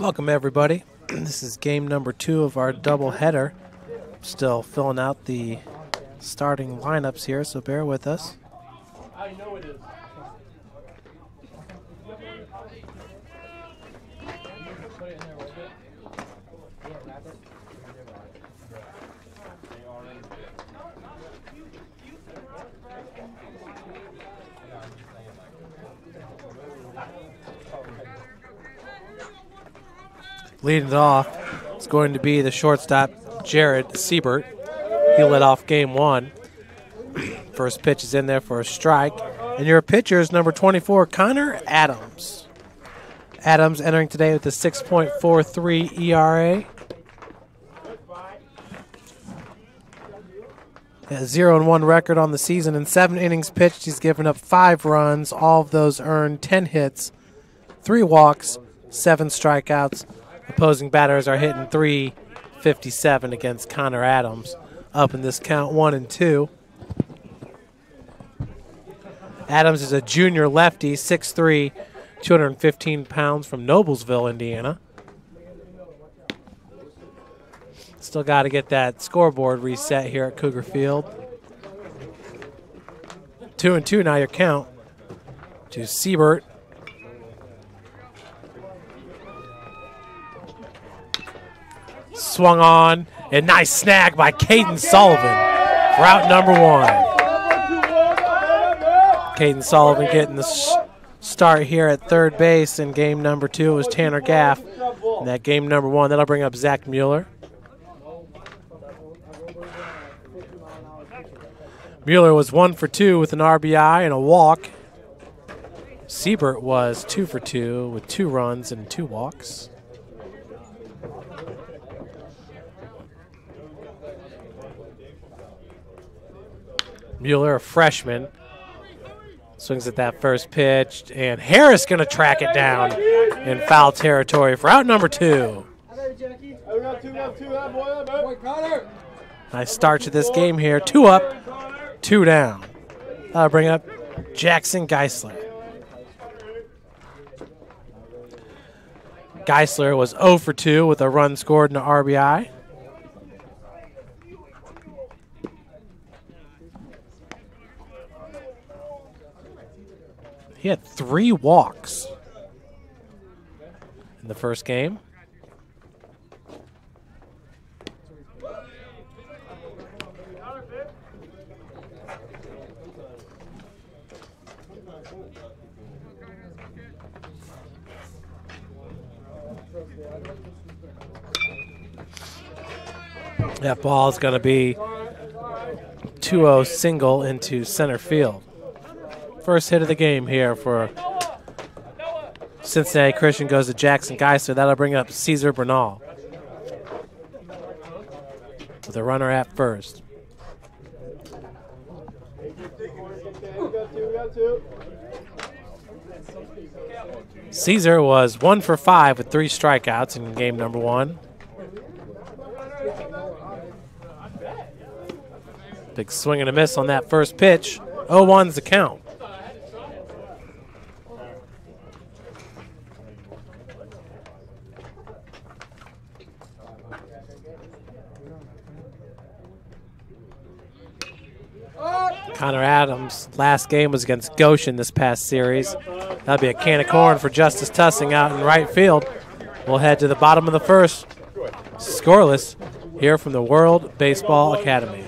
Welcome everybody. This is game number 2 of our doubleheader. Still filling out the starting lineups here, so bear with us. I know it is. Leading it off is going to be the shortstop, Jared Siebert. He led off game 1. First pitch is in there for a strike. And your pitcher is number 24, Connor Adams. Adams entering today with a 6.43 ERA. A 0-1 record on the season. In 7 innings pitched, he's given up 5 runs. All of those earned 10 hits, 3 walks, 7 strikeouts. Opposing batters are hitting .357 against Connor Adams. Up in this count 1-2. Adams is a junior lefty, 6'3", 215 pounds from Noblesville, Indiana. Still got to get that scoreboard reset here at Cougar Field. 2-2 now your count to Siebert. Swung on, and nice snag by Caden Sullivan for out number 1. Caden Sullivan getting the start here at third base. In game number 2 it was Tanner Gaff. And that game number 1, that'll bring up Zach Mueller. Mueller was 1 for 2 with an RBI and a walk. Siebert was 2 for 2 with 2 runs and 2 walks. Mueller, a freshman, swings at that first pitch, and Harris going to track it down in foul territory for out number 2. Nice start to this game here. 2 up, 2 down. That'll bring up Jackson Geisler. Geisler was 0 for 2 with a run scored and an RBI. He had 3 walks in the first game. That ball is going to be 2-0 single into center field. First hit of the game here for Cincinnati Christian goes to Jackson Geisler. That'll bring up Cesar Bernal with a runner at first. Cesar was 1 for 5 with 3 strikeouts in game number 1. Big swing and a miss on that first pitch. 0-1's the count. Connor Adams' last game was against Goshen this past series. That'll be a can of corn for Justice Tussing out in right field. We'll head to the bottom of the first. Scoreless here from the World Baseball Academy.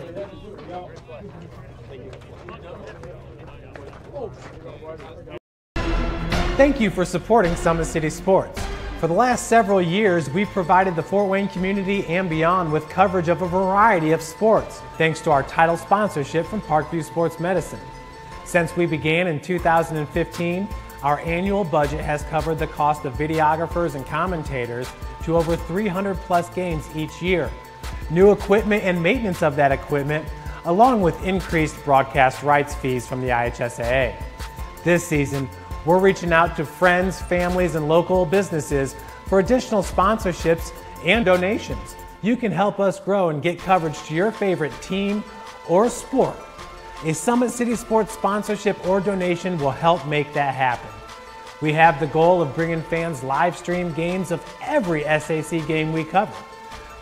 Thank you for supporting Summit City Sports. For the last several years, we've provided the Fort Wayne community and beyond with coverage of a variety of sports, thanks to our title sponsorship from Parkview Sports Medicine. Since we began in 2015, our annual budget has covered the cost of videographers and commentators to over 300 plus games each year. New equipment and maintenance of that equipment, along with increased broadcast rights fees from the IHSAA. This season, we're reaching out to friends, families, and local businesses for additional sponsorships and donations. You can help us grow and get coverage to your favorite team or sport. A Summit City Sports sponsorship or donation will help make that happen. We have the goal of bringing fans live stream games of every SAC game we cover.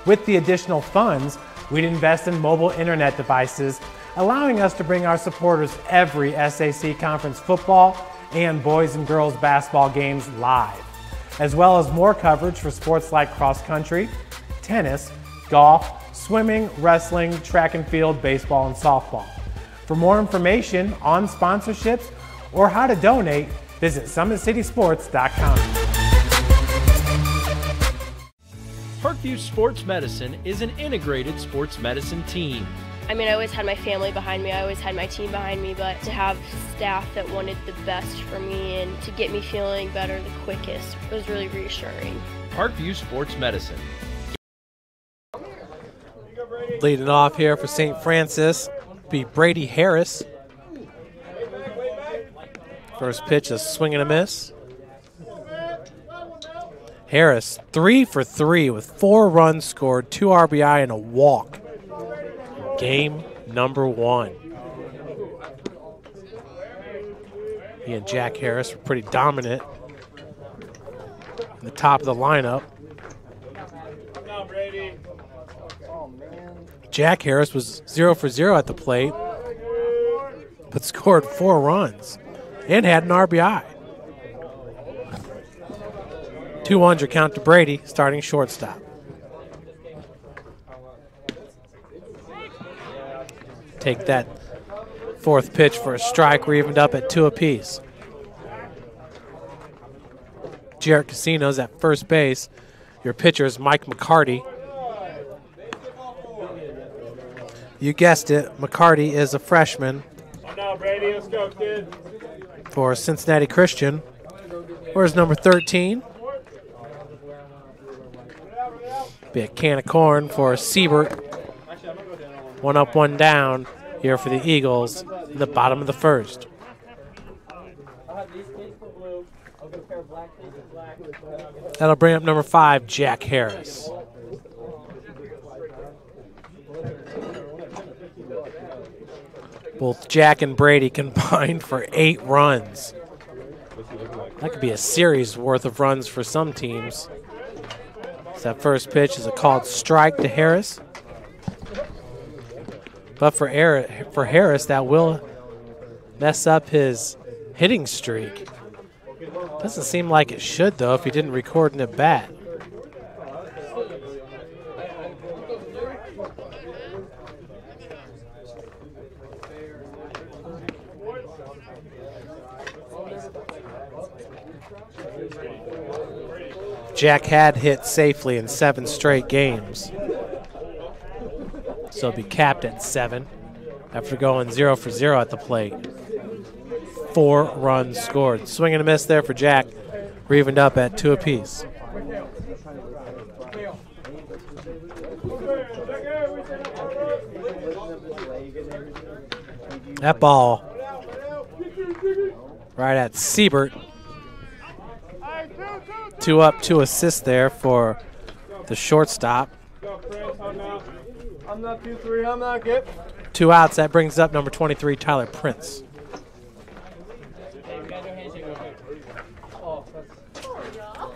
With the additional funds, we'd invest in mobile internet devices, allowing us to bring our supporters every SAC conference football and boys and girls basketball games live, as well as more coverage for sports like cross country, tennis, golf, swimming, wrestling, track and field, baseball, and softball. For more information on sponsorships or how to donate, visit SummitCitySports.com. Parkview Sports Medicine is an integrated sports medicine team. I mean, I always had my family behind me, I always had my team behind me, but to have staff that wanted the best for me and to get me feeling better the quickest was really reassuring. Parkview Sports Medicine. Leading off here for St. Francis be Brady Harris. First pitch, a swing and a miss. Harris, 3 for 3 with 4 runs scored, 2 RBI, and a walk. Game number 1. He and Jack Harris were pretty dominant in the top of the lineup. Jack Harris was 0 for 0 at the plate, but scored 4 runs and had an RBI. 2-1 count to Brady, starting shortstop. Take that fourth pitch for a strike. We're evened up at 2 apiece. Jarrett Casino's at first base. Your pitcher is Mike McCarty. You guessed it, McCarty is a freshman for Cincinnati Christian. Where's number 13? Be a can of corn for Siebert. 1 up, 1 down here for the Eagles in the bottom of the first. That'll bring up number 5, Jack Harris. Both Jack and Brady combined for 8 runs. That could be a series worth of runs for some teams. So that first pitch is a called strike to Harris. But for Harris, that will mess up his hitting streak. Doesn't seem like it should, though, if he didn't record an at-bat. Jack had hit safely in 7 straight games. So he'll be capped at 7 after going 0 for 0 at the plate. 4 runs scored. Swing and a miss there for Jack. We're evened up at 2 apiece. That ball right at Siebert. 2 up, 2 assists there for the shortstop. I'm not 2-3, I'm not good. 2 outs, that brings up number 23, Tyler Prince.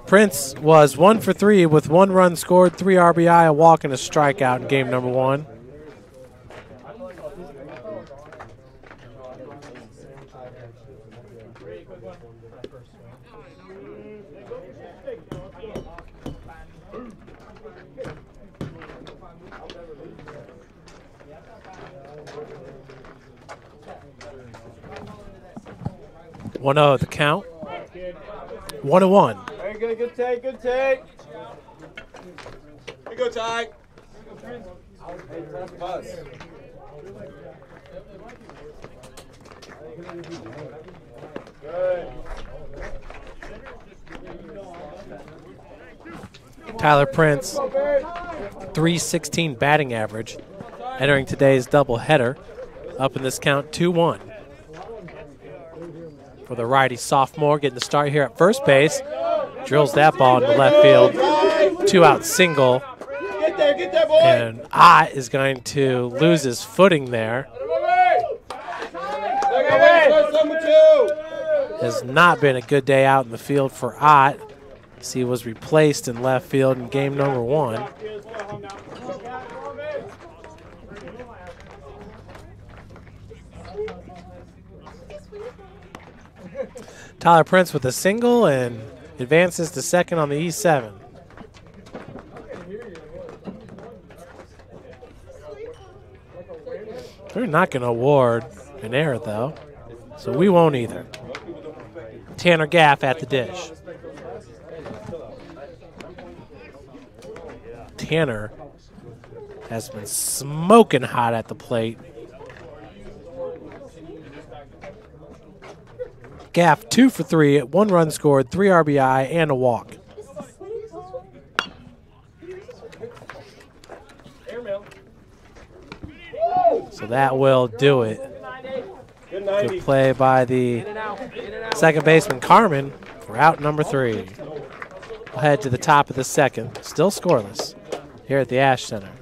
Prince was 1 for 3 with 1 run scored, 3 RBI, a walk, and a strikeout in game number 1. One 0 the count. 1-1. Very good, good take, good take. Here you go, Ty. Good. Tyler Prince, .316 batting average, entering today's doubleheader. Up in this count, 2-1. For the righty sophomore, getting the start here at first base. Drills that ball into left field. 2-out single. And Ott is going to lose his footing there. has not been a good day out in the field for Ott. He was replaced in left field in game number 1. Tyler Prince with a single and advances to second on the E7. They're not going to award an error, though, so we won't either. Tanner Gaff at the dish. Tanner has been smoking hot at the plate. Gaff 2 for 3, 1 run scored, 3 RBI, and a walk. So that will do it. Good play by the second baseman, Carmen, for out number 3. We'll head to the top of the second, still scoreless, here at the Ash Center.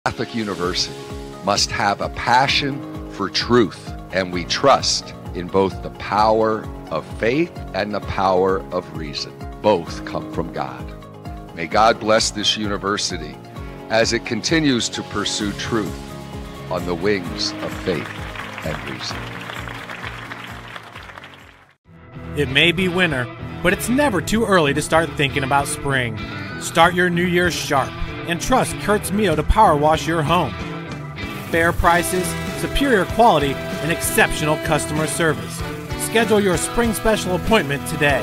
Catholic University must have a passion for truth, and we trust in both the power of faith and the power of reason. Both come from God. May God bless this university as it continues to pursue truth on the wings of faith and reason. It may be winter, but it's never too early to start thinking about spring. Start your new year sharp and trust Kurt's Mio to power wash your home. Fair prices, superior quality, and exceptional customer service. Schedule your spring special appointment today.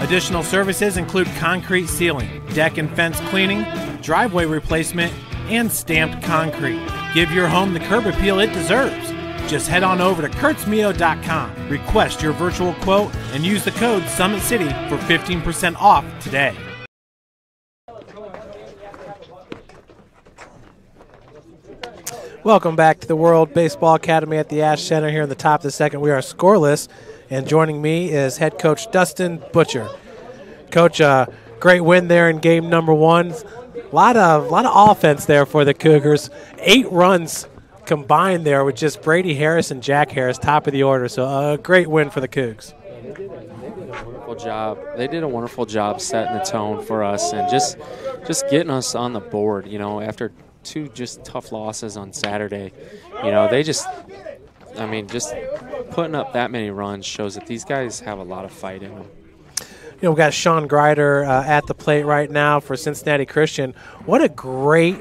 Additional services include concrete sealing, deck and fence cleaning, driveway replacement, and stamped concrete. Give your home the curb appeal it deserves. Just head on over to kurtzmio.com, request your virtual quote, and use the code Summit City for 15% off today. Welcome back to the World Baseball Academy at the Ash Center here in the top of the second. We are scoreless, and joining me is head coach Dustin Butcher. Coach, great win there in game number 1. A lot of offense there for the Cougars. 8 runs combined there with just Brady Harris and Jack Harris, top of the order. So a great win for the Cougs. They did a wonderful job setting the tone for us and just getting us on the board. You know, after 2 just tough losses on Saturday, you know, just putting up that many runs shows that these guys have a lot of fight in them. You know, we've got Sean Greider at the plate right now for Cincinnati Christian. What a great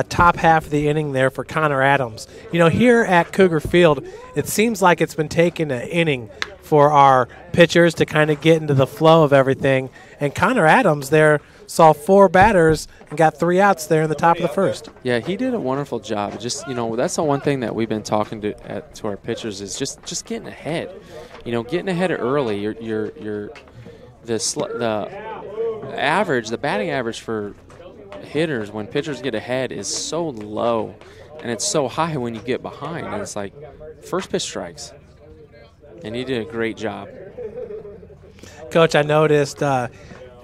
top half of the inning there for Connor Adams. You know, here at Cougar Field, it seems like it's been taking an inning for our pitchers to kind of get into the flow of everything. And Connor Adams there saw 4 batters and got 3 outs there in the top of the first. Yeah, he did a wonderful job. Just, you know, that's the one thing that we've been talking to our pitchers is just getting ahead. You know, getting ahead early. The batting average for hitters when pitchers get ahead is so low, and it's so high when you get behind. And it's like first pitch strikes, and he did a great job. Coach, I noticed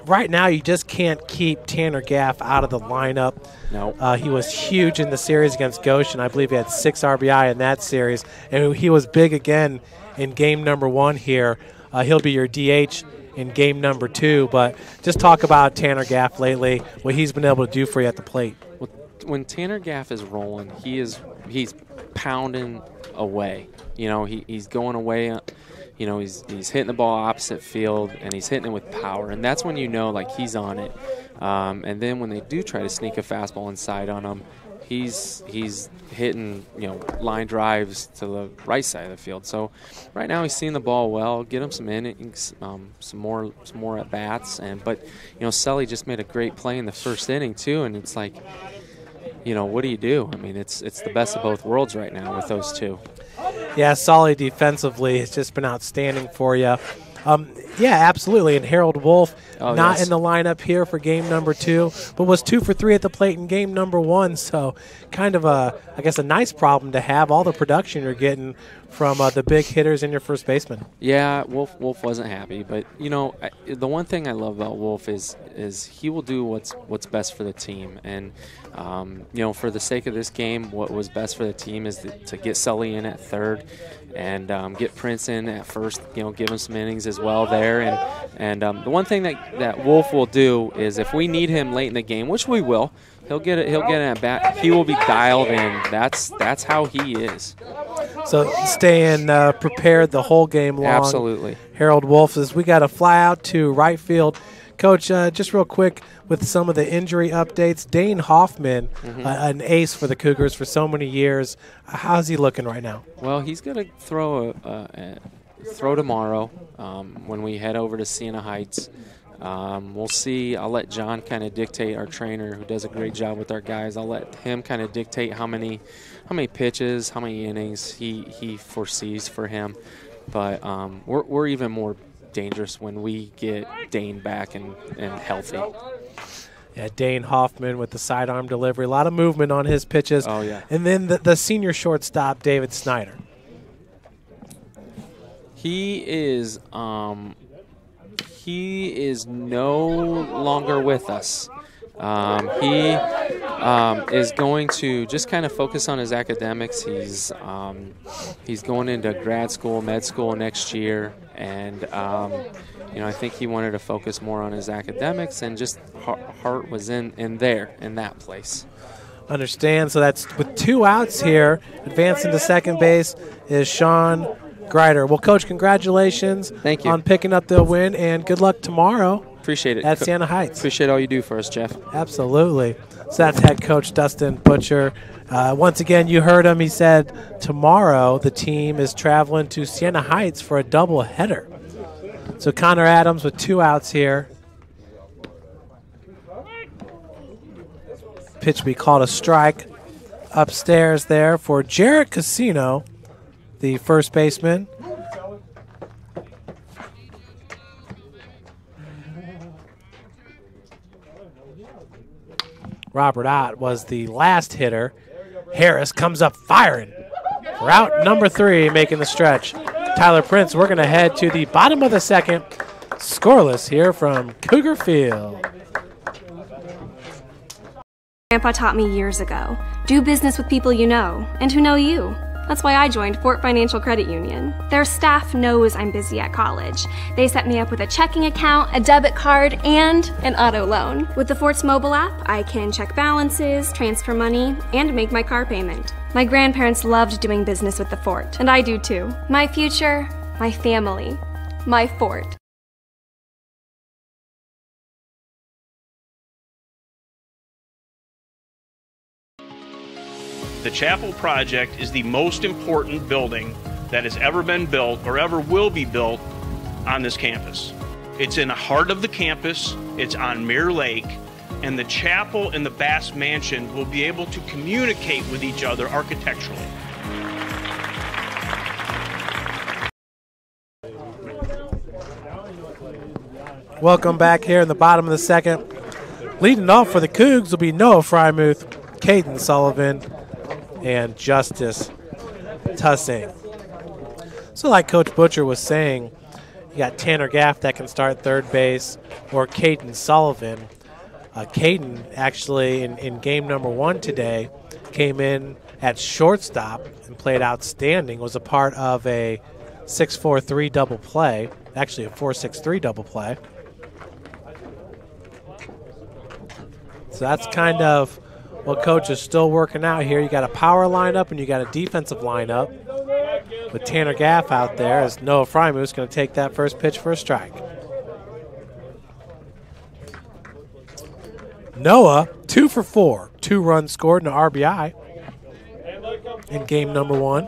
right now you just can't keep Tanner Gaff out of the lineup. No. He was huge in the series against Goshen. I believe he had 6 RBI in that series, and he was big again in game number 1 here. He'll be your DH in game number 2, but just talk about Tanner Gaff lately, what he's been able to do for you at the plate. Well, when Tanner Gaff is rolling, he's pounding away. You know, he's going away. You know, he's hitting the ball opposite field, and he's hitting it with power, and that's when you know, like, he's on it. And then when they do try to sneak a fastball inside on him, he's hitting, you know, line drives to the right side of the field. So right now he's seeing the ball well. Get him some innings, some more at bats, but you know, Sully just made a great play in the first inning too, and it's like, you know, what do you do? I mean, it's the best of both worlds right now with those two. Yeah, Sully defensively has just been outstanding for you. Yeah, absolutely. And Harold Wolf not in the lineup here for game number 2, but was 2 for 3 at the plate in game number 1. So kind of a nice problem to have, all the production you're getting from the big hitters and your first baseman. Yeah, Wolf wasn't happy, but the one thing I love about Wolf is he will do what's best for the team, and for the sake of this game, what was best for the team is to get Sully in at third, and get Prince in at first. Give him some innings as well there, and the one thing that Wolf will do is if we need him late in the game, which we will. He'll get it at bat. He will be dialed in. That's how he is. So staying prepared the whole game long. Absolutely. Harold Wolf says we got to fly out to right field. Coach, just real quick with some of the injury updates. Dane Hoffman, an ace for the Cougars for so many years. How's he looking right now? Well, he's going to throw tomorrow when we head over to Siena Heights. We'll see. I'll let John kind of dictate, our trainer who does a great job with our guys. I'll let him kind of dictate how many pitches, how many innings he foresees for him. But we're even more dangerous when we get Dane back and healthy. Yeah, Dane Hoffman with the sidearm delivery. A lot of movement on his pitches. Oh, yeah. And then the senior shortstop, David Snyder. He is no longer with us. He is going to just kind of focus on his academics. He's going into grad school, med school next year, and I think he wanted to focus more on his academics, and just heart was in that place. Understand. So that's with 2 outs here. Advancing to second base is Sean Greider. Well, Coach, congratulations. Thank you on picking up the win, and good luck tomorrow. Appreciate it. At Siena Heights. Appreciate all you do for us, Jeff. Absolutely. So that's head coach Dustin Butcher. Once again, you heard him. He said tomorrow the team is traveling to Siena Heights for a doubleheader. So Connor Adams with 2 outs here. Pitch be called a strike upstairs there for Jarrett Casino, the first baseman. Robert Ott was the last hitter. Harris comes up firing. Route number 3 making the stretch. Tyler Prince, we're going to head to the bottom of the second. Scoreless here from Cougar Field. Grandpa taught me years ago, do business with people you know and who know you. That's why I joined Fort Financial Credit Union. Their staff knows I'm busy at college. They set me up with a checking account, a debit card, and an auto loan. With the Fort's mobile app, I can check balances, transfer money, and make my car payment. My grandparents loved doing business with the Fort, and I do too. My future, my family, my Fort. The Chapel Project is the most important building that has ever been built or ever will be built on this campus. It's in the heart of the campus, it's on Mirror Lake, and the chapel and the Bass Mansion will be able to communicate with each other architecturally. Welcome back here in the bottom of the second. Leading off for the Cougs will be Noah Frymuth, Caden Sullivan, and Justice Tussing. So like Coach Butcher was saying, you got Tanner Gaff that can start third base, or Caden Sullivan. Caden actually in game number 1 today came in at shortstop and played outstanding, was a part of a 6-4-3 double play, actually a 4-6-3 double play. So that's kind of what Coach is still working out here. You got a power lineup and you got a defensive lineup with Tanner Gaff out there as Noah Frymuth is going to take that first pitch for a strike. Noah, 2 for 4, 2 runs scored and an RBI in game number 1.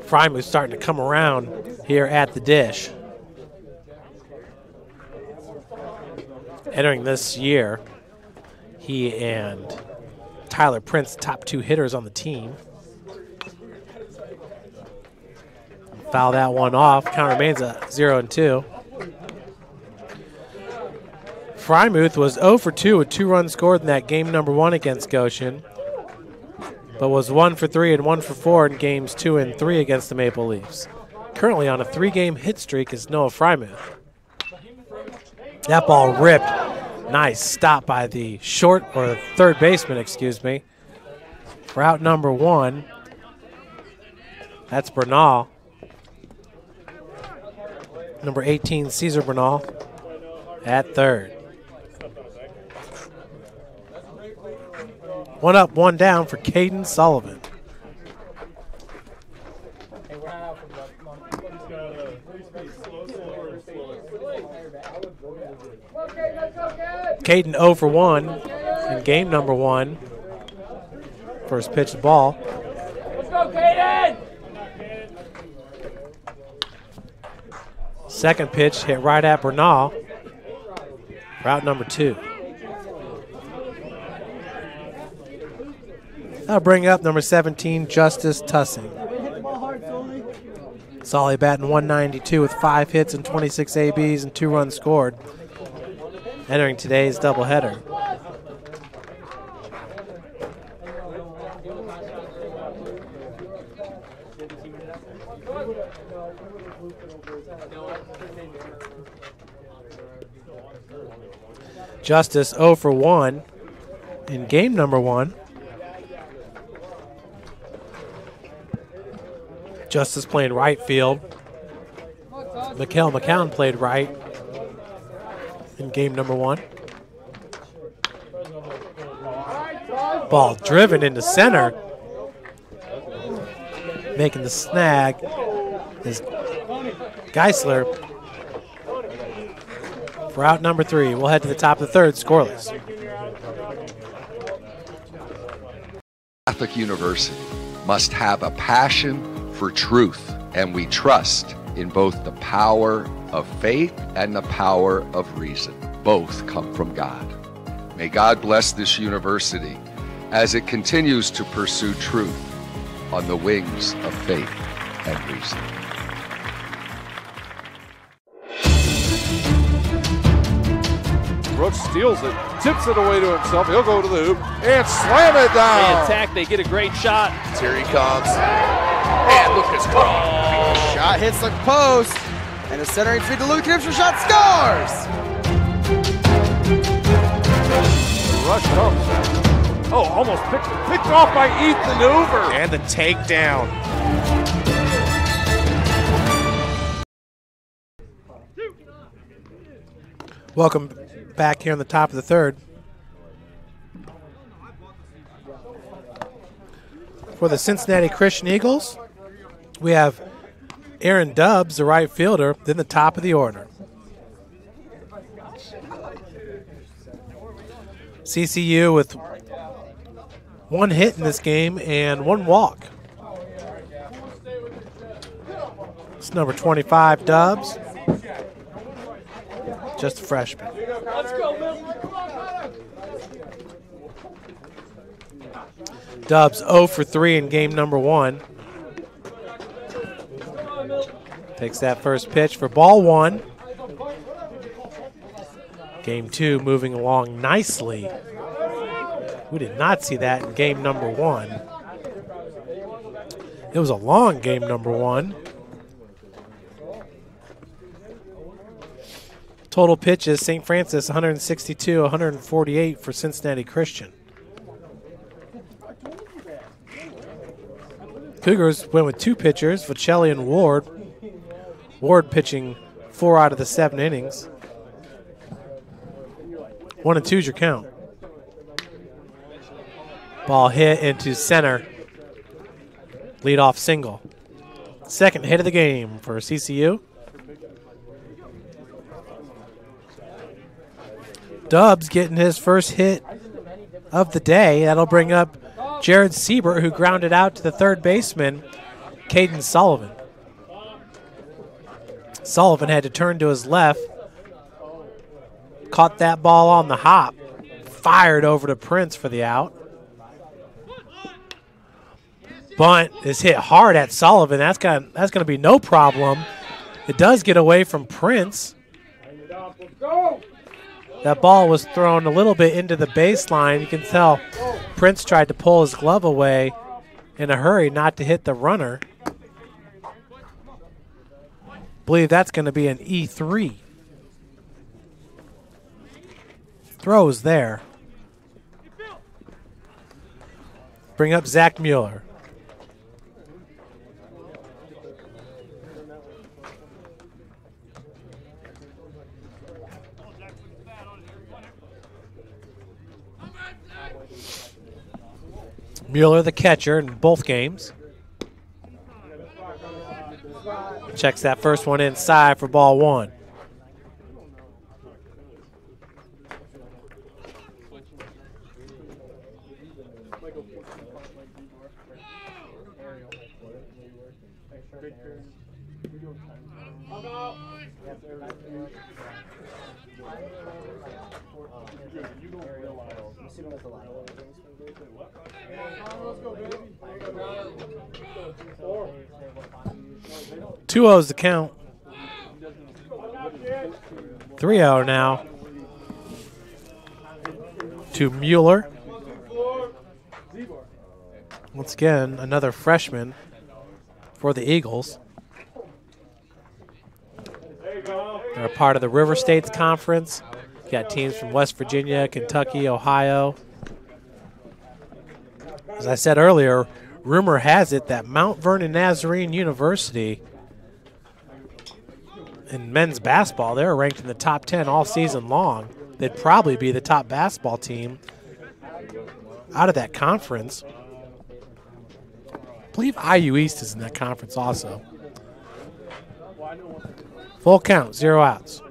Frymuth starting to come around here at the dish. Entering this year, he and Tyler Prince, top 2 hitters on the team. Foul that one off. Count remains at 0-2. Frymouth was 0 for 2 with 2 runs scored in that game number 1 against Goshen, but was 1 for 3 and 1 for 4 in games 2 and 3 against the Maple Leafs. Currently on a 3-game hit streak is Noah Frymouth. That ball ripped. Nice stop by the third baseman, excuse me. For out number 1, that's Bernal. Number 18, Cesar Bernal at third. 1 up, 1 down for Caden Sullivan. Caden 0 for 1 in game number 1. First pitch, the ball. Let's go, Caden! Second pitch hit right at Bernal. Route number 2. That'll bring up number 17, Justice Tussing. Solly batting 192 with 5 hits and 26 ABs and 2 runs scored. Entering today's doubleheader. Justice 0 for 1 in game number 1. Justice playing right field. Mikhail McCown played right in game number 1. Ball driven into center. Making the snag is Geisler. For out number 3, we'll head to the top of the third, scoreless. Catholic University must have a passion for truth, and we trust in both the power of faith and the power of reason. Both come from God. May God bless this university as it continues to pursue truth on the wings of faith and reason. Brooks steals it, tips it away to himself. He'll go to the hoop and slam it down. They attack, they get a great shot. Here he comes. And Lucas Craw. Shot hits the post. And the centering feed to Luke Gibson. Shot scores. The rush comes. Oh, almost picked off by Ethan Hoover. And the takedown. Welcome back here on the top of the third. For the Cincinnati Christian Eagles, we have Aaron Dubbs, the right fielder, then the top of the order. CCU with 1 hit in this game and 1 walk. It's number 25, Dubbs. Just a freshman. Let's go, Milton. Dubbs 0 for 3 in game number 1. Takes that first pitch for ball 1. Game 2 moving along nicely. We did not see that in game number 1. It was a long game number 1. Total pitches, St. Francis 162, 148 for Cincinnati Christian. Cougars went with 2 pitchers, Vicelli and Ward. Ward pitching 4 out of the 7 innings. 1 and 2's your count. Ball hit into center. Leadoff single. Second hit of the game for CCU. Dubbs getting his first hit of the day. That'll bring up Jared Siebert, who grounded out to the third baseman, Caden Sullivan. Sullivan had to turn to his left. Caught that ball on the hop. Fired over to Prince for the out. bunt is hit hard at Sullivan. That's going to be no problem. It does get away from Prince. That ball was thrown a little bit into the baseline. You can tell Prince tried to pull his glove away in a hurry not to hit the runner. I believe that's going to be an E3. Throws there. Bring up Zach Mueller. Mueller, the catcher in both games. Checks that first one inside for ball one. Two O's the count. 3-0 now to Mueller. Once again, another freshman for the Eagles. They're a part of the River States Conference. You got teams from West Virginia, Kentucky, Ohio. As I said earlier, rumor has it that Mount Vernon Nazarene University in men's basketball, they're ranked in the top 10 all season long. They'd probably be the top basketball team out of that conference. I believe IU East is in that conference also. Full count, 0 outs.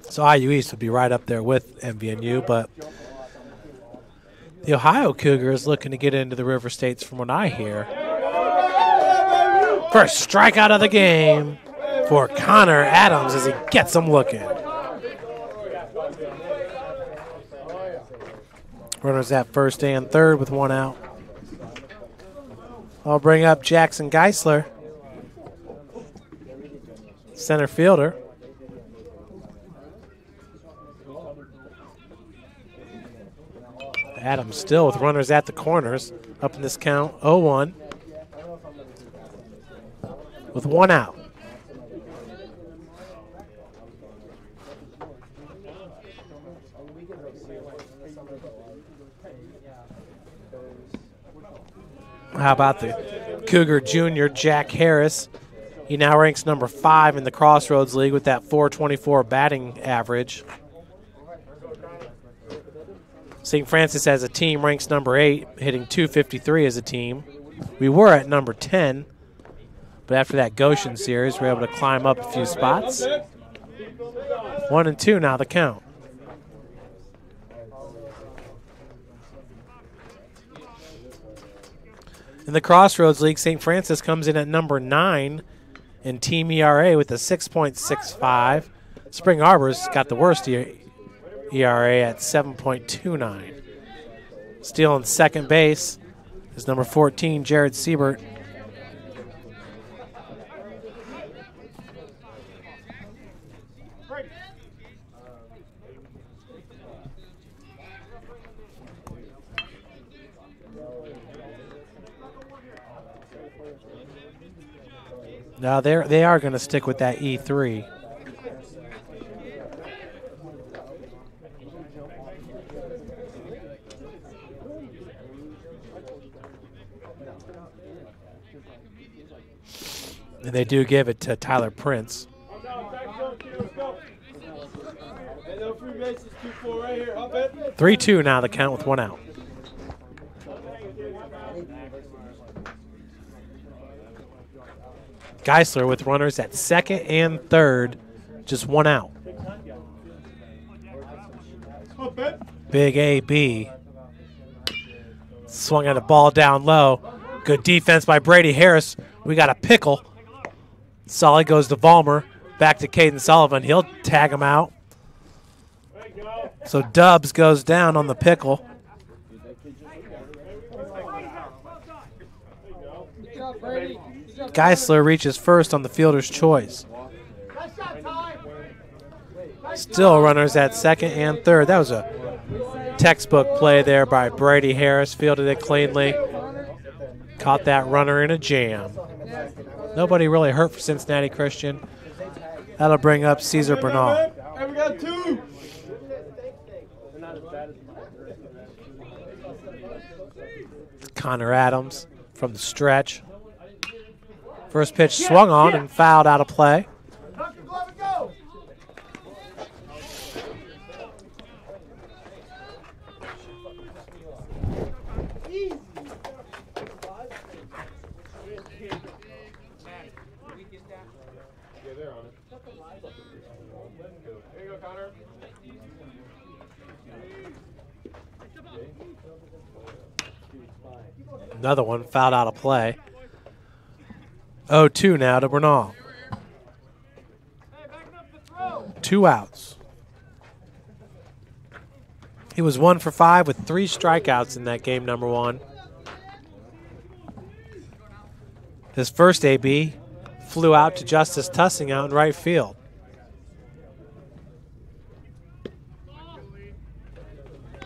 So IU East would be right up there with MVNU, but the Ohio Cougars looking to get into the River States from what I hear. First strikeout of the game for Connor Adams as he gets him looking. Runners at first and third with 1 out. I'll bring up Jackson Geisler, center fielder. Adams still with runners at the corners. Up in this count, 0-1 with 1 out. How about the Cougar junior, Jack Harris? He now ranks number 5 in the Crossroads League with that .424 batting average. St. Francis as a team ranks number 8, hitting .253 as a team. We were at number 10, but after that Goshen series, we were able to climb up a few spots. 1-2 now the count. In the Crossroads League, St. Francis comes in at number 9 in team ERA with a 6.65. Spring Arbor's got the worst ERA at 7.29. Stealing second base is number 14, Jared Siebert. Now they are going to stick with that E3. And they do give it to Tyler Prince. 3-2 now the count with 1 out. Geisler with runners at second and third, just 1 out. Big AB. Swung at a ball down low. Good defense by Brady Harris. We got a pickle. Solly goes to Vollmer. Back to Caden Sullivan. He'll tag him out. So Dubs goes down on the pickle. Geisler reaches first on the fielder's choice. Still runners at second and third. That was a textbook play there by Brady Harris. Fielded it cleanly. Caught that runner in a jam. Nobody really hurt for Cincinnati Christian. That'll bring up Cesar Bernal. We got two. Connor Adams from the stretch. First pitch swung on and fouled out of play. Another one fouled out of play. 0-2 now to Bernal. 2 outs. He was 1 for 5 with 3 strikeouts in that game, number 1. His first AB flew out to Justice Tussing out in right field.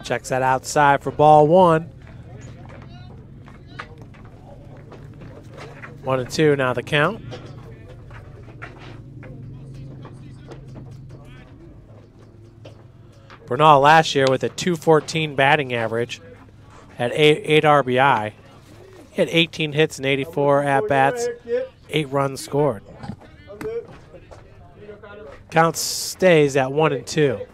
Checks that outside for ball 1. 1-2 now the count. Bernal last year with a .214 batting average at 8 RBI. He had 18 hits and 84 at-bats, 8 runs scored. Count stays at 1-2.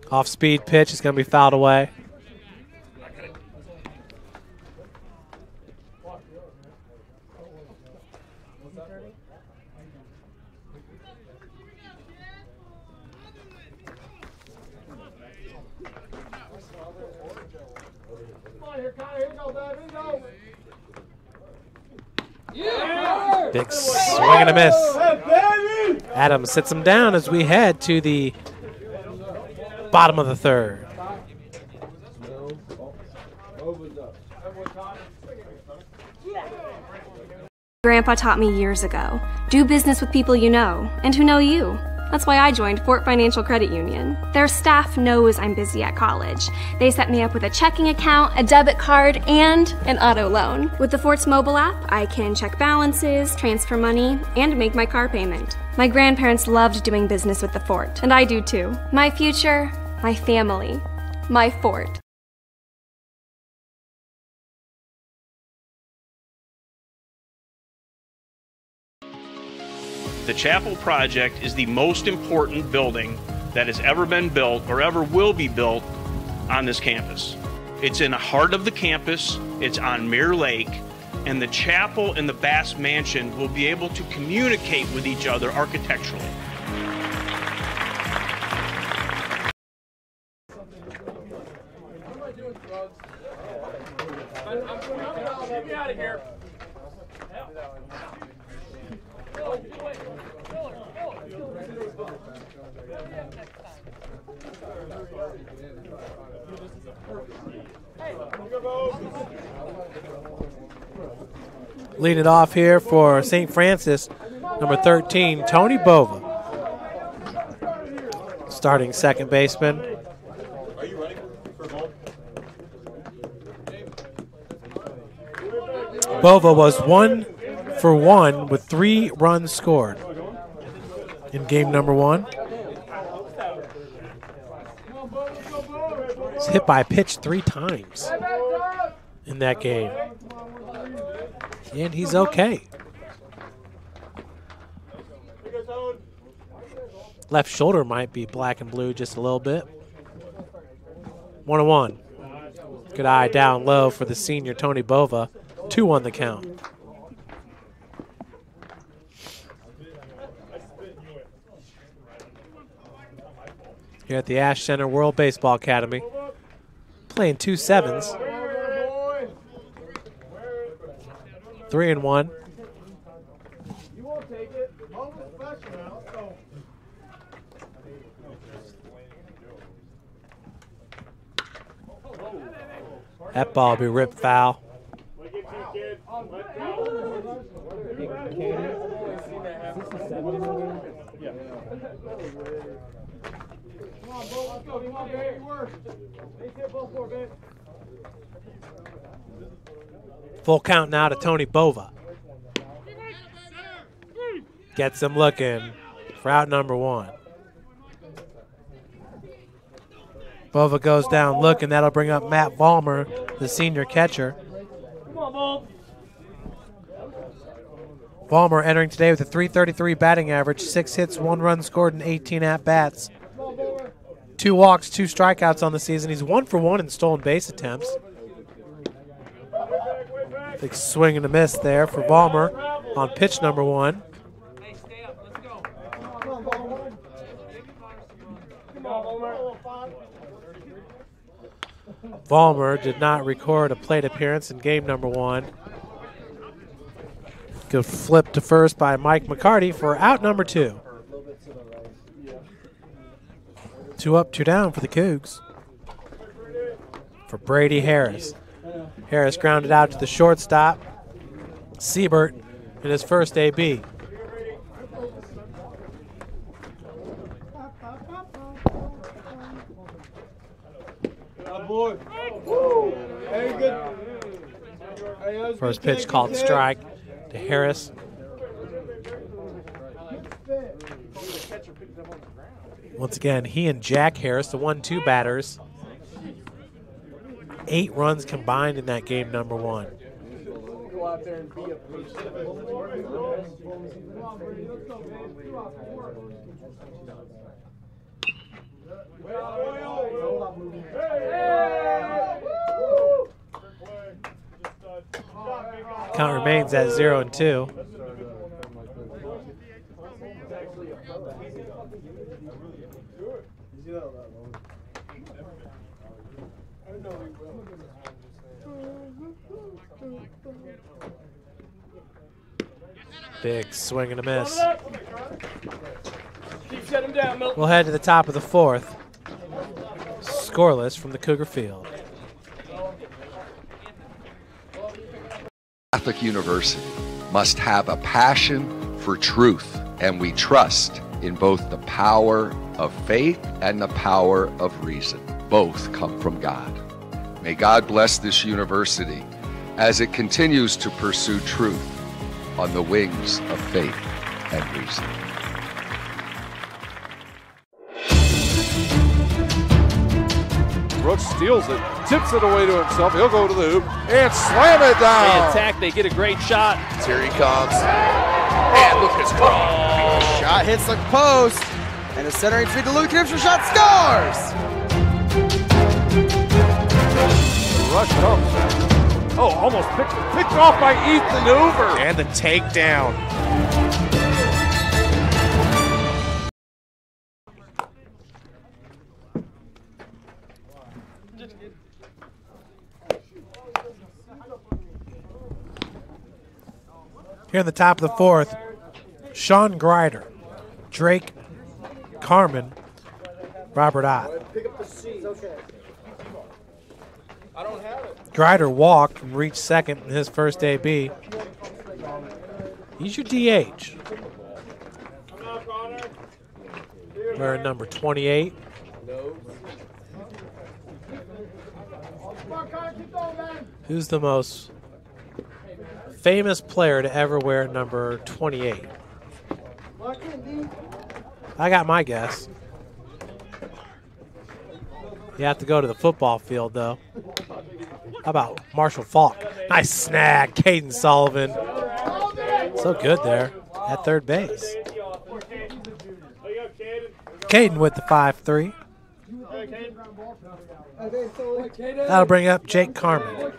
Off-speed pitch is going to be fouled away. Big swing and a miss. Adams sits him down as we head to the bottom of the third. Grandpa taught me years ago, do business with people you know and who know you. That's why I joined Fort Financial Credit Union. Their staff knows I'm busy at college. They set me up with a checking account, a debit card, and an auto loan. With the Fort's mobile app, I can check balances, transfer money, and make my car payment. My grandparents loved doing business with the Fort, and I do too. My future, my family, my Fort. The Chapel Project is the most important building that has ever been built or ever will be built on this campus. It's in the heart of the campus, it's on Mirror Lake, and the chapel and the Bass Mansion will be able to communicate with each other architecturally. Get me out of here. Leading it off here for St. Francis, number 13, Tony Bova. Starting second baseman. Bova was 1 for 1 with 3 runs scored in game number 1. He's hit by a pitch 3 times in that game. And he's okay. Left shoulder might be black and blue just a little bit. 1-1. Good eye down low for the senior Tony Bova. 2 on the count. Here at the Ash Center World Baseball Academy. Playing 2 sevens. 3-1. You won't take it. That ball will be ripped foul. Full count now to Tony Bova. Gets him looking for out number 1. Bova goes down looking. That'll bring up Matt Vollmer, the senior catcher. Vollmer entering today with a .333 batting average, 6 hits, 1 run scored, and 18 at-bats. 2 walks, 2 strikeouts on the season. He's 1 for 1 in stolen base attempts. Big swing and a miss there for Vollmer on pitch number 1. Vollmer did not record a plate appearance in game number 1. Good flip to first by Mike McCarty for out number 2. 2 up, 2 down for the Cougs. For Brady Harris. Harris grounded out to the shortstop. Siebert in his first AB. First pitch called strike to Harris. Once again, he and Jack Harris, the 1-2 batters. 8 runs combined in that game number 1. Count remains at 0-2. Big swing and a miss. We'll head to the top of the 4th. Scoreless from the Cougar field. Catholic University must have a passion for truth, and we trust in both the power of faith and the power of reason. Both come from God. May God bless this university as it continues to pursue truth on the wings of faith and reason. Brooks steals it, tips it away to himself. He'll go to the hoop and slam it down. They attack, they get a great shot. Here he comes. And Lucas Cross. Shot hits the post. And the centering feed to Luke Knipster. Shot scores! Rush comes. Oh, almost picked off by Ethan Hoover. And the takedown. Here in the top of the 4th, Sean Grider, Drake Carmen, Robert Ott. Grider walked and reached second in his first AB. He's your DH. Wearing number 28. Who's the most famous player to ever wear number 28? I got my guess. You have to go to the football field, though. How about Marshall Falk? Nice snag, Caden Sullivan. So good there at third base. Caden with the 5-3. That'll bring up Jake Carmen.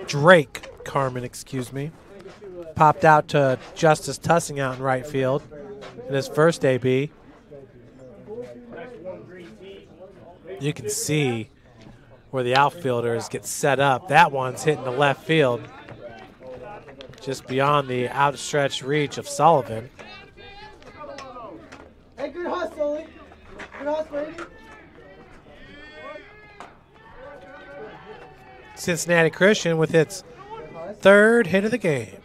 Drake Carmen, excuse me. Popped out to Justice Tussing out in right field in his first AB. You can see where the outfielders get set up. That one's hitting the left field, just beyond the outstretched reach of Sullivan. Hey, good hustle. Good hustle, lady. Cincinnati Christian with its third hit of the game.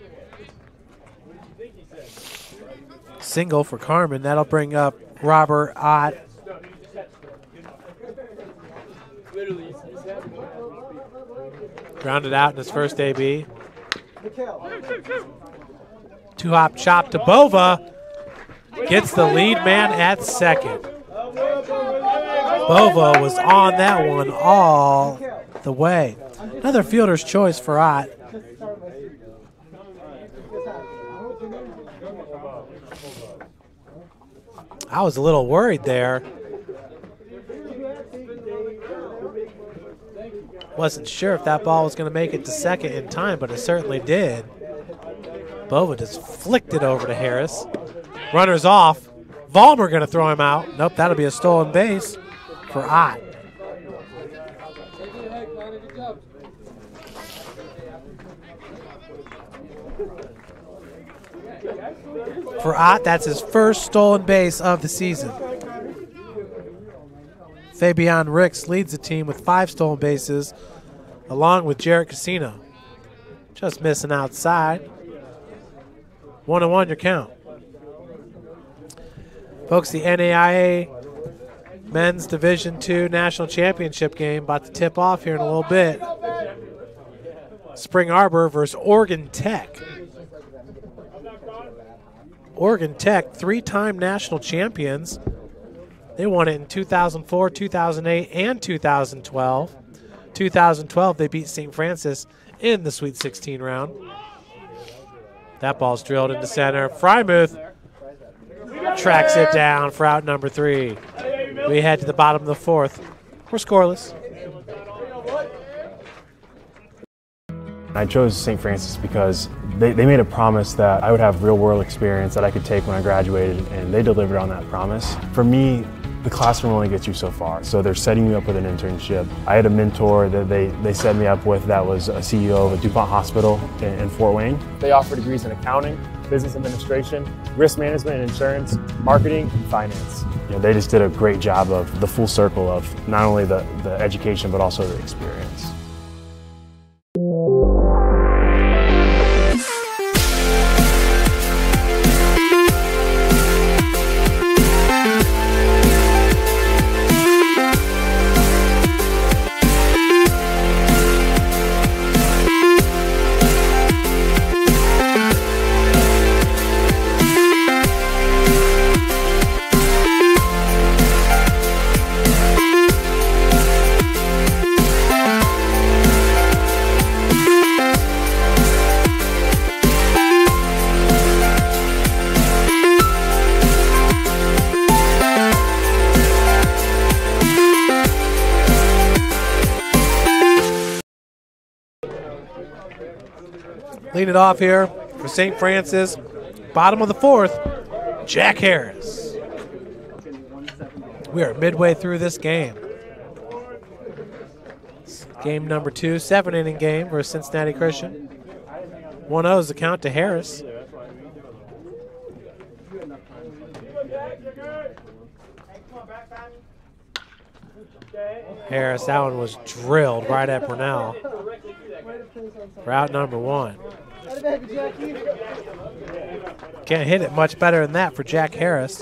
Single for Carmen. That'll bring up Robert Ott. Grounded out in his first AB. Two-hop chop to Bova. Gets the lead man at second. Bova was on that one all the way. Another fielder's choice for Ott. I was a little worried there. Wasn't sure if that ball was going to make it to second in time, but it certainly did. Bova just flicked it over to Harris. Runner's off. Vollmer going to throw him out. Nope, that'll be a stolen base for Ott. For Ott, that's his first stolen base of the season. Fabian Ricks leads the team with 5 stolen bases, along with Jarrett Casino. Just missing outside. 1-1 your count. Folks, the NAIA Men's Division II National Championship game about to tip off here in a little bit. Spring Arbor versus Oregon Tech. Oregon Tech, 3-time national champions. They won it in 2004, 2008, and 2012. 2012, they beat St. Francis in the Sweet 16 round. That ball's drilled into center. Frymuth tracks it down for out number 3. We head to the bottom of the 4th. We're scoreless. I chose St. Francis because they made a promise that I would have real-world experience that I could take when I graduated, and they delivered on that promise. For me, the classroom only gets you so far, so they're setting me up with an internship. I had a mentor that they set me up with that was a CEO of a DuPont hospital in Fort Wayne. They offer degrees in accounting, business administration, risk management and insurance, marketing, and finance. You know, they just did a great job of the full circle of not only the education but also the experience. Lead it off here for St. Francis. Bottom of the 4th, Jack Harris. We are midway through this game. Game number 2, 7-inning game versus Cincinnati Christian. 1-0 is the count to Harris. Harris, that one was drilled right at Brunel. Route number 1. Can't hit it much better than that for Jack Harris.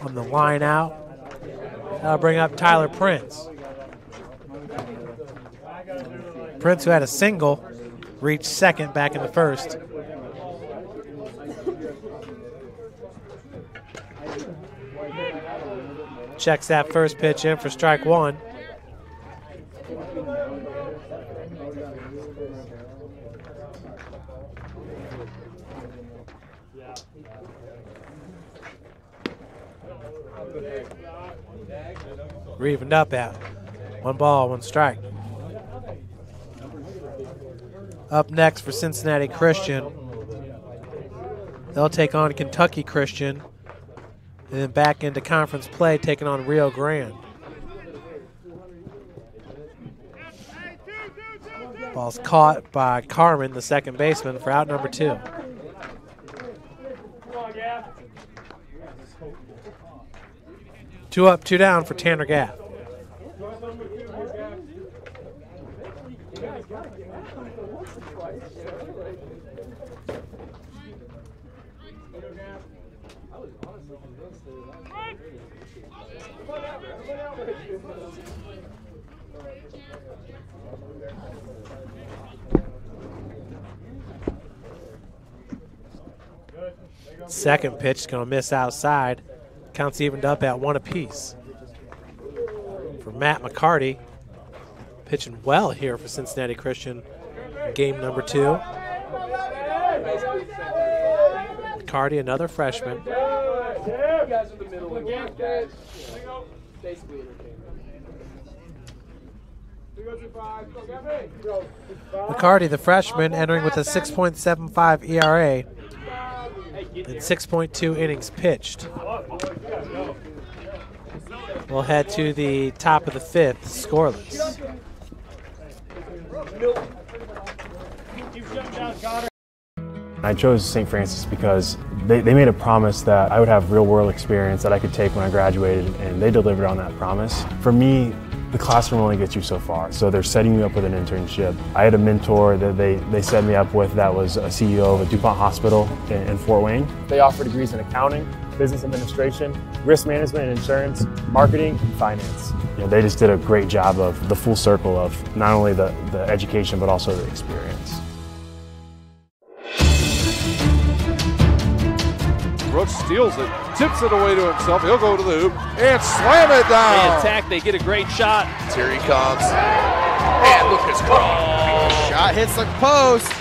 On the line out. That'll bring up Tyler Prince. Prince, who had a single, reached second back in the 1st. Checks that first pitch in for strike 1. We're evened up at 1 ball, 1 strike. Up next for Cincinnati Christian, they'll take on Kentucky Christian, and then back into conference play, taking on Rio Grande. Ball's caught by Carmen, the second baseman, for out number 2. Two up, 2 down for Tanner Gaff. Second pitch is going to miss outside. Counts evened up at 1 apiece. For Matt McCarty, pitching well here for Cincinnati Christian in game number 2. McCarty, another freshman. McCarty, the freshman, entering with a 6.75 ERA and 6.2 innings pitched. We'll head to the top of the 5th, scoreless. I chose St. Francis because they made a promise that I would have real-world experience that I could take when I graduated, and they delivered on that promise. For me, the classroom only gets you so far, so they're setting me up with an internship. I had a mentor that they set me up with that was a CEO of a DuPont hospital in Fort Wayne. They offer degrees in accounting, business administration, risk management and insurance, marketing, and finance. You know, they just did a great job of the full circle of not only the education but also the experience. Brooks steals it, tips it away to himself. He'll go to the hoop and slam it down. They attack, they get a great shot. Here he comes. And Lucas Cross. Shot hits the post.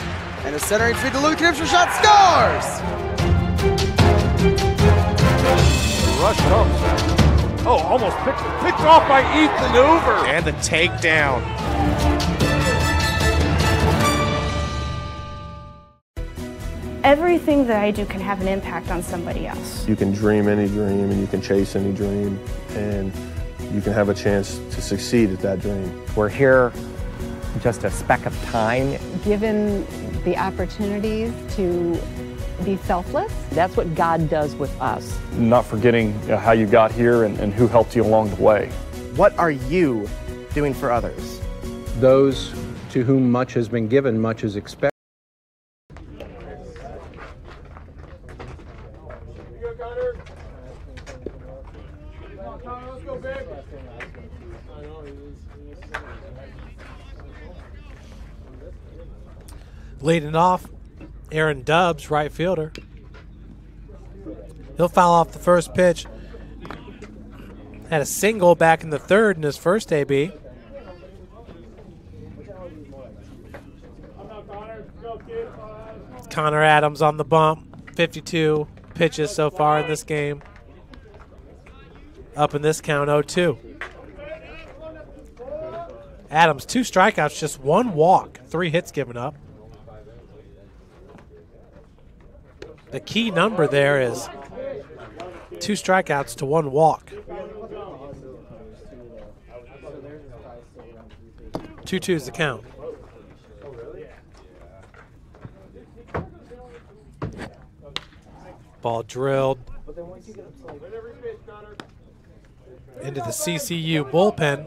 And the centering feed to Luke Knipster. Shot scores. Rush comes. Oh, almost picked off by Ethan Hoover. And the takedown. Everything that I do can have an impact on somebody else. You can dream any dream and you can chase any dream and you can have a chance to succeed at that dream. We're here just a speck of time. Given the opportunities to be selfless. That's what God does with us. Not forgetting how you got here and who helped you along the way. What are you doing for others? Those to whom much has been given, much is expected. Leading off, Aaron Dubbs, right fielder. He'll foul off the first pitch. Had a single back in the 3rd in his first AB. Connor Adams on the bump. 52 pitches so far in this game. Up in this count, 0-2. Adams, 2 strikeouts, just 1 walk, 3 hits given up. The key number there is 2 strikeouts to 1 walk. 2-2 is the count. Ball drilled into the CCU bullpen.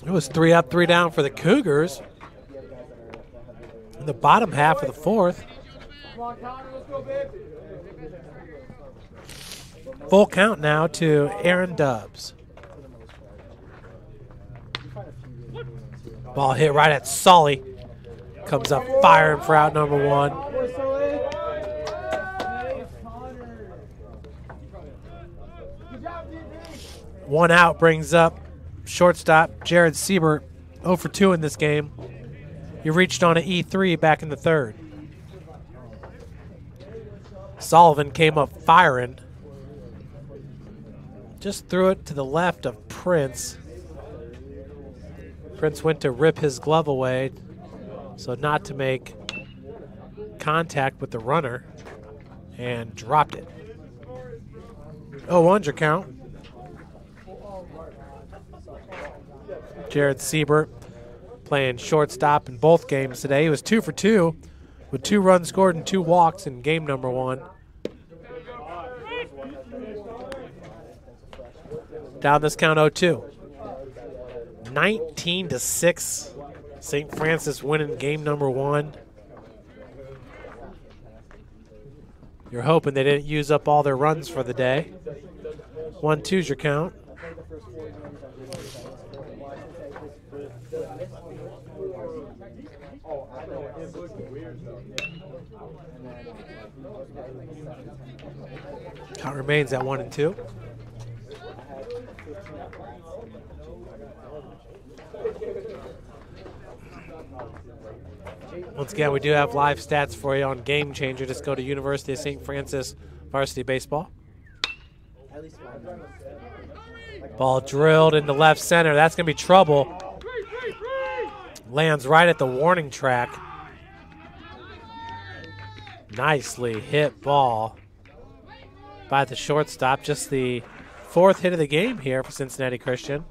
It was 3 up, 3 down for the Cougars in the bottom half of the 4th. Full count now to Aaron Dubbs. Ball hit right at Sully. Comes up firing for out number 1. One out brings up shortstop Jared Siebert, 0 for 2 in this game. He reached on an E3 back in the 3rd. Sullivan came up firing. Just threw it to the left of Prince. Prince went to rip his glove away, so not to make contact with the runner, and dropped it. 0-1's your count. Jared Siebert playing shortstop in both games today. He was 2 for 2 with 2 runs scored and 2 walks in game number 1. Down this count 0-2. 19-6. St. Francis winning game number 1. You're hoping they didn't use up all their runs for the day. 1-2's your count. Count remains at 1-2. Once again, we do have live stats for you on Game Changer. Just go to University of St. Francis Varsity Baseball. Ball drilled into left center. That's going to be trouble. Lands right at the warning track. Nicely hit ball by the shortstop. Just the 4th hit of the game here for Cincinnati Christian.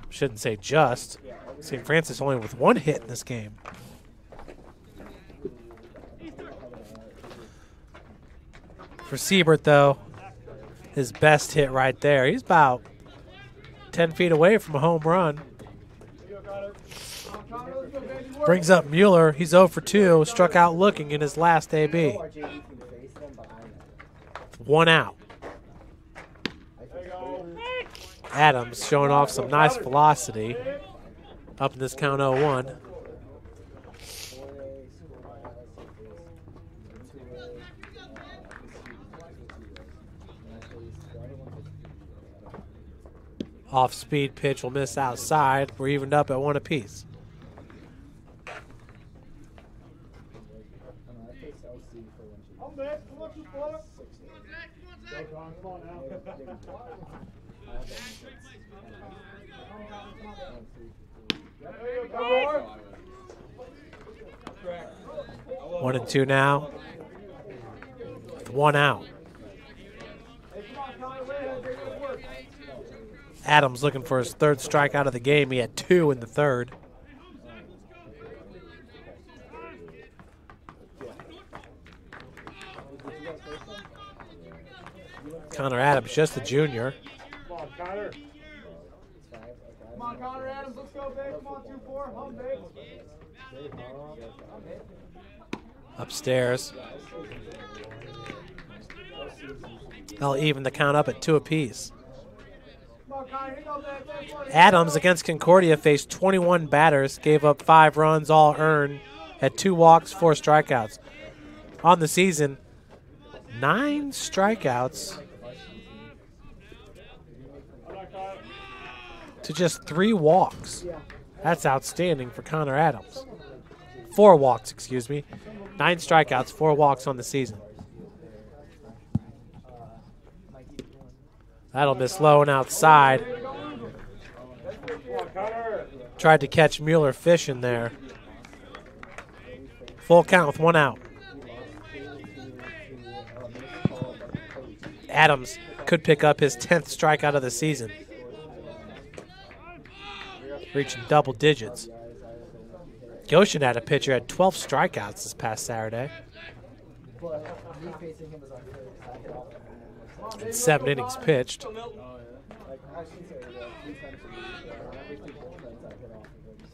Shouldn't say just. St. Francis only with 1 hit in this game. For Siebert, though, his best hit right there. He's about 10 feet away from a home run. Brings up Mueller. He's 0 for 2. Struck out looking in his last AB. 1 out. Adams showing off some nice velocity. Up in this count 0-1. Off-speed pitch will miss outside. We're evened up at 1 apiece. One and 2 now. With 1 out. Adams looking for his 3rd strikeout of the game. He had 2 in the 3rd. Connor Adams, just a junior. Come on, Connor. Come on, Connor Adams. Let's go, babe. Come on, 2-4. Home, babe. Upstairs. They'll even the count up at 2 apiece. Adams against Concordia faced 21 batters, gave up 5 runs, all earned, had 2 walks, 4 strikeouts. On the season, 9 strikeouts to just 3 walks. That's outstanding for Connor Adams. 4 walks, excuse me. 9 strikeouts, 4 walks on the season. That'll miss low and outside. Tried to catch Mueller fishing there. Full count with 1 out. Adams could pick up his 10th strikeout of the season. Reaching double digits. Goshen had a pitcher had 12 strikeouts this past Saturday. And 7 innings pitched.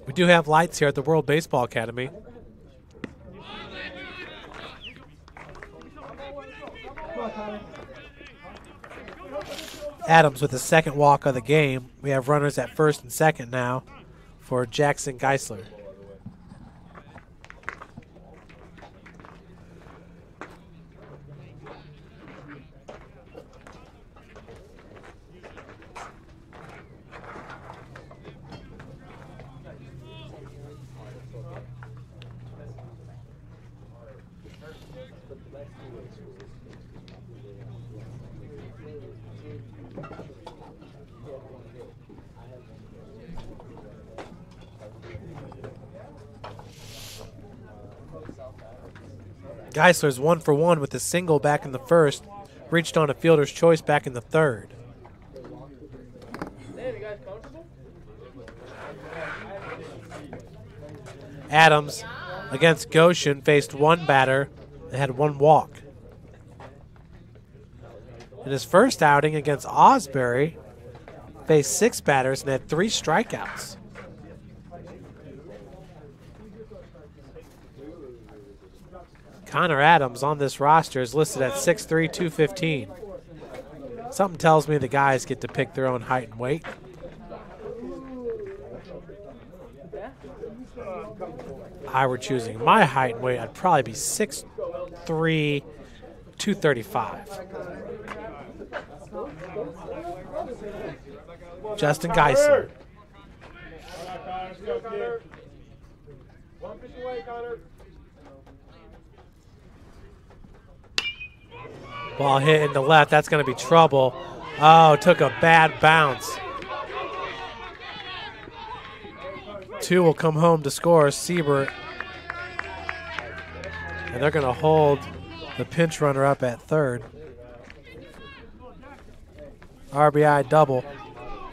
We do have lights here at the World Baseball Academy. Adams with the 2nd walk of the game. We have runners at 1st and 2nd now for Jackson Geisler. Geisler's 1 for 1 with a single back in the 1st. Reached on a fielder's choice back in the 3rd. Adams against Goshen faced 1 batter and had 1 walk. In his first outing against Osbury, faced 6 batters and had 3 strikeouts. Connor Adams on this roster is listed at 6'3", 215. Something tells me the guys get to pick their own height and weight. If I were choosing my height and weight, I'd probably be 6'3", 235. Justin Geisler. Ball hit into left. That's going to be trouble. Oh, took a bad bounce. 2 will come home to score. Siebert. And they're going to hold the pinch runner up at third. RBI double.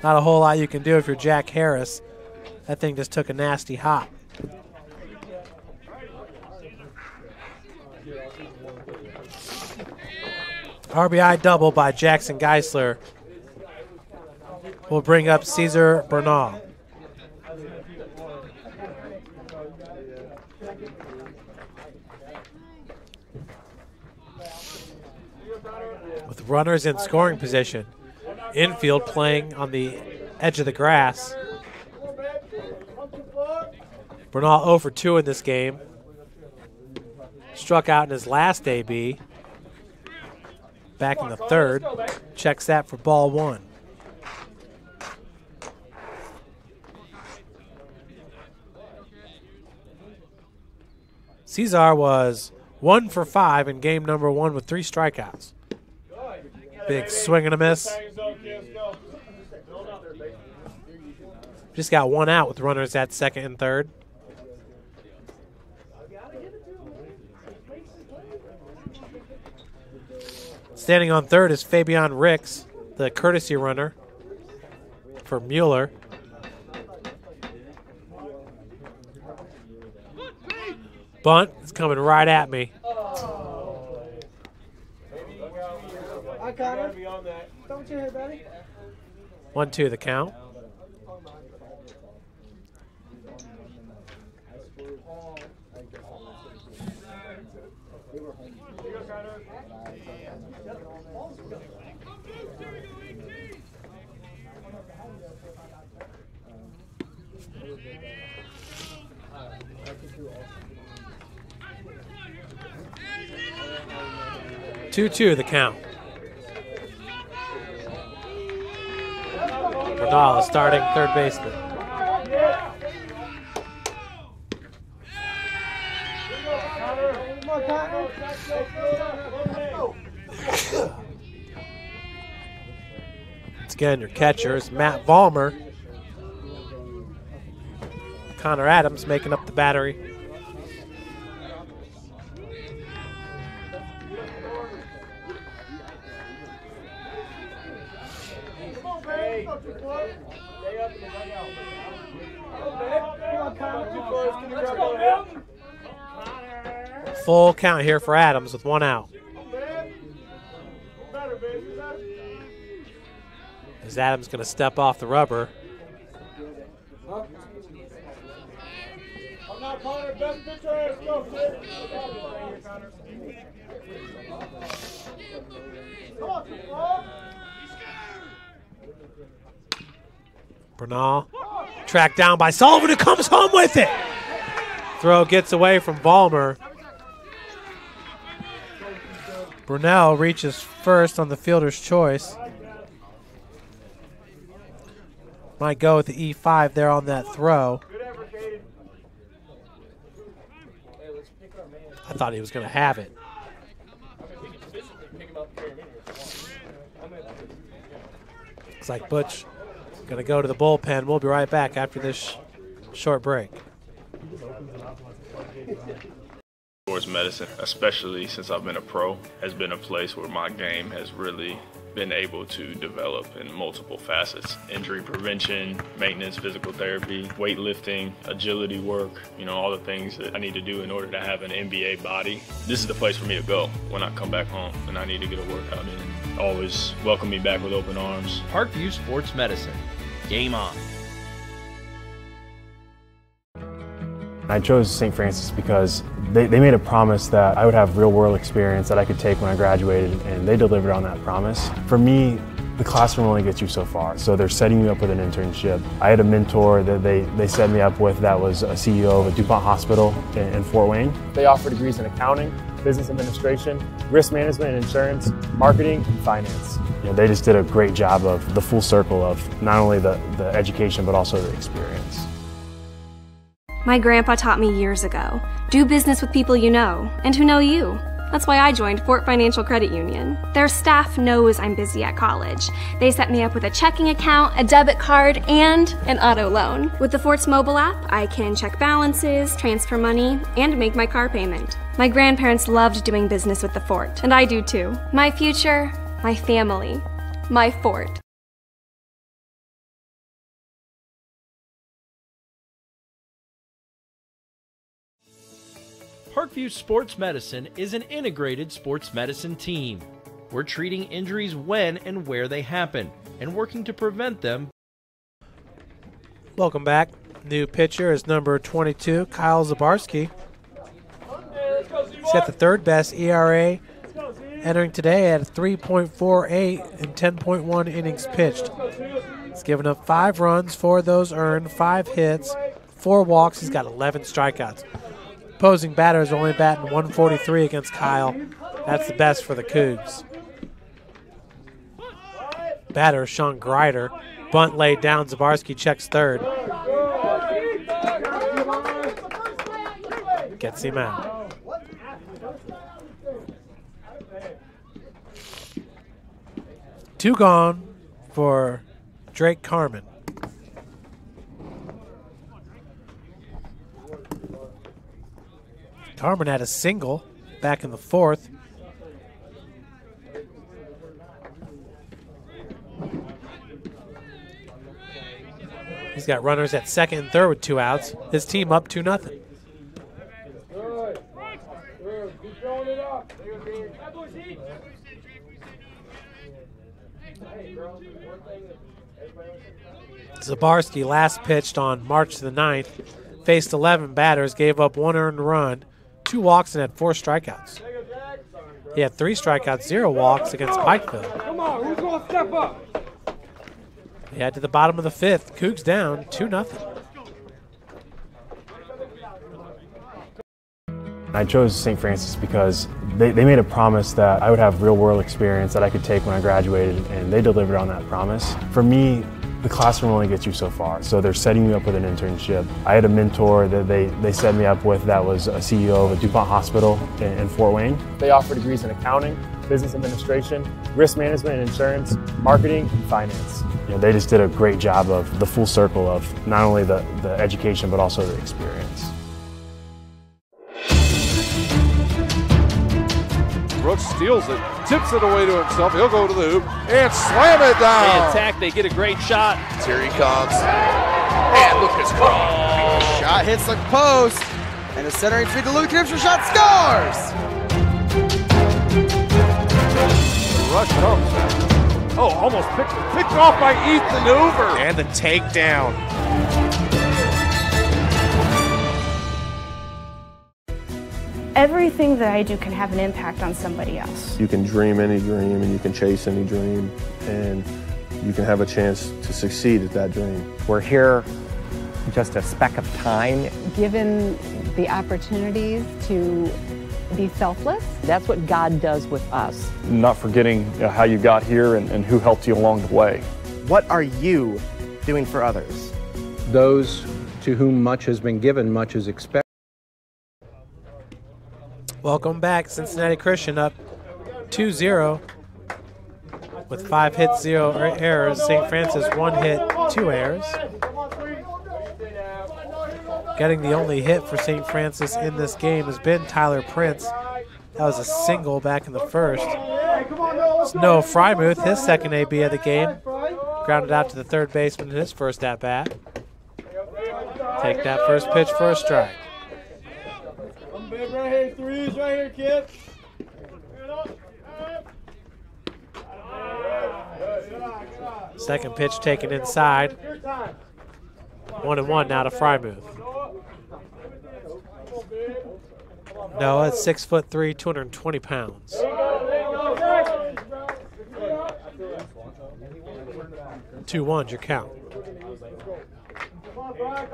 Not a whole lot you can do if you're Jack Harris. That thing just took a nasty hop. RBI double by Jackson Geisler will bring up Cesar Bernal. With runners in scoring position, infield playing on the edge of the grass. Bernal 0 for 2 in this game. Struck out in his last AB. Back in the third. Checks that for ball 1. Cesar was 1 for 5 in game number 1 with 3 strikeouts. Big swing and a miss. Just got 1 out with runners at second and third. Standing on third is Fabian Ricks, the courtesy runner for Mueller. Bunt is coming right at me. I got it. Don't you hit, buddy? 1-2 the count. Two the count. Bernal is starting third baseman. Once again, your catcher is Matt Vollmer. Connor Adams making up the battery. Full count here for Adams with 1 out. As Adams going to step off the rubber. Bernal tracked down by Sullivan, who comes home with it. Throw gets away from Vollmer. Brunel reaches first on the fielder's choice. Might go with the E5 there on that throw. I thought he was going to have it. Looks like Butch going to go to the bullpen. We'll be right back after this short break. Sports medicine, especially since I've been a pro, has been a place where my game has really been able to develop in multiple facets: injury prevention, maintenance, physical therapy, weightlifting, agility work, all the things that I need to do in order to have an NBA body. This is the place for me to go when I come back home and I need to get a workout in. Always welcome me back with open arms. Parkview Sports Medicine. Game on. I chose St. Francis because they made a promise that I would have real-world experience that I could take when I graduated, and they delivered on that promise. For me, the classroom only gets you so far, so they're setting you up with an internship. I had a mentor that they set me up with that was a CEO of a DuPont hospital in Fort Wayne. They offer degrees in accounting, business administration, risk management and insurance, marketing, and finance. They just did a great job of the full circle of not only the education but also the experience. My grandpa taught me years ago, do business with people you know and who know you. That's why I joined Fort Financial Credit Union. Their staff knows I'm busy at college. They set me up with a checking account, a debit card, and an auto loan. With the Fort's mobile app, I can check balances, transfer money, and make my car payment. My grandparents loved doing business with the Fort, and I do too. My future, my family, my Fort. Parkview Sports Medicine is an integrated sports medicine team. We're treating injuries when and where they happen and working to prevent them. Welcome back. New pitcher is number 22, Kyle Zabarski. He's got the third best ERA entering today at 3.48 and 10.1 innings pitched. He's given up 5 runs, 4 of those earned, 5 hits, 4 walks. He's got 11 strikeouts. Opposing batter is only batting 143 against Kyle. That's the best for the Cougs. Batter, Sean Greider. Bunt laid down. Zabarski checks third. Gets him out. Two gone for Drake Carmen. Carmen had a single back in the 4th. He's got runners at second and third with 2 outs. His team up 2-0. Zabarski last pitched on March the 9th. Faced 11 batters, gave up 1 earned run, 2 walks, and had 4 strikeouts. He had 3 strikeouts, 0 walks against Pikeville. Come on, who's going to step up? He had to the bottom of the 5th. Cougs down 2-0. I chose St. Francis because they made a promise that I would have real-world experience that I could take when I graduated, and they delivered on that promise. For me, the classroom only gets you so far, so they're setting you up with an internship. I had a mentor that they set me up with that was a CEO of a DuPont hospital in Fort Wayne. They offer degrees in accounting, business administration, risk management and insurance, marketing, and finance. They just did a great job of the full circle of not only the education but also the experience. Brooks steals it, tips it away to himself. He'll go to the hoop and slam it down. They attack, they get a great shot. Here he comes. And Lucas Cross. Shot hits the post. And the center feed to Luke Knipster. Shot scores. The rush comes. Oh, almost picked off by Ethan Hoover. And the takedown. Everything that I do can have an impact on somebody else. You can dream any dream and you can chase any dream and you can have a chance to succeed at that dream. We're here just a speck of time. Given the opportunities to be selfless. That's what God does with us. Not forgetting how you got here and who helped you along the way. What are you doing for others? Those to whom much has been given, much is expected. Welcome back. Cincinnati Christian up 2-0 with 5 hits, 0 errors. St. Francis 1 hit, 2 errors. Getting the only hit for St. Francis in this game has been Tyler Prince. That was a single back in the first. It's Noah Frymuth, his second AB of the game. Grounded out to the third baseman in his first at-bat. Take that first pitch for a strike. Come big right here, threes right here, kid. Second pitch taken inside. 1-1 now to Frymuth. Noah, 6'3", 220 pounds. 2-1's your count. Come on, Brian.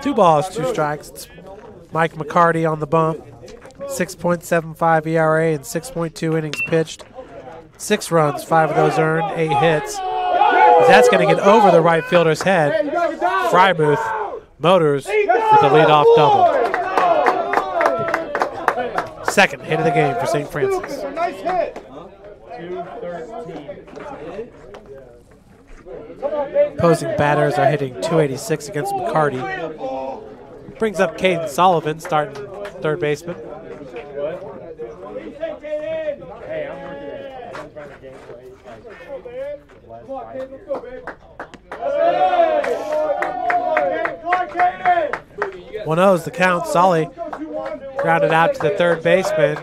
2 balls, 2 strikes. It's Mike McCarty on the bump. 6.75 ERA and 6.2 innings pitched. 6 runs, 5 of those earned, 8 hits. That's going to get over the right fielder's head. Frymuth motors with a leadoff double. Second hit of the game for St. Francis. Nice hit. Opposing batters are hitting .286 against McCarty. Brings up Caden Sullivan, starting third baseman. One oh's the count. Sully grounded out to the third baseman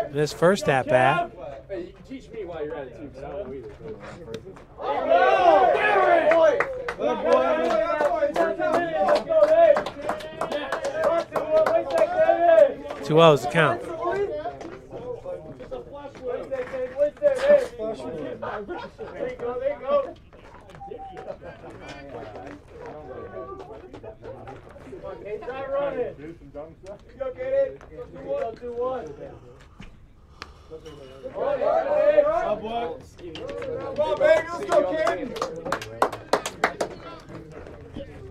in his first at bat. Hey, you can teach me while you're at it too, but I don't either. 2-0's the count.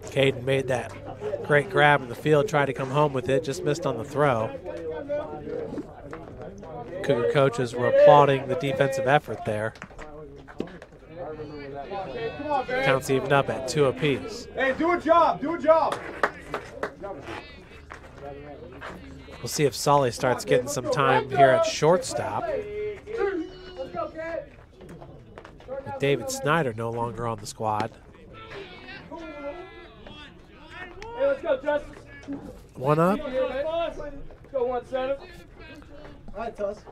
Caden made that great grab in the field, tried to come home with it, just missed on the throw. Cougar coaches were applauding the defensive effort there. Counts even up at 2 apiece. Hey, do a job, do a job. We'll see if Sully starts getting some time here at shortstop. With David Snyder no longer on the squad. Hey, let's go, Justice. 1 up. Let's go 1-7. All right, Tuss.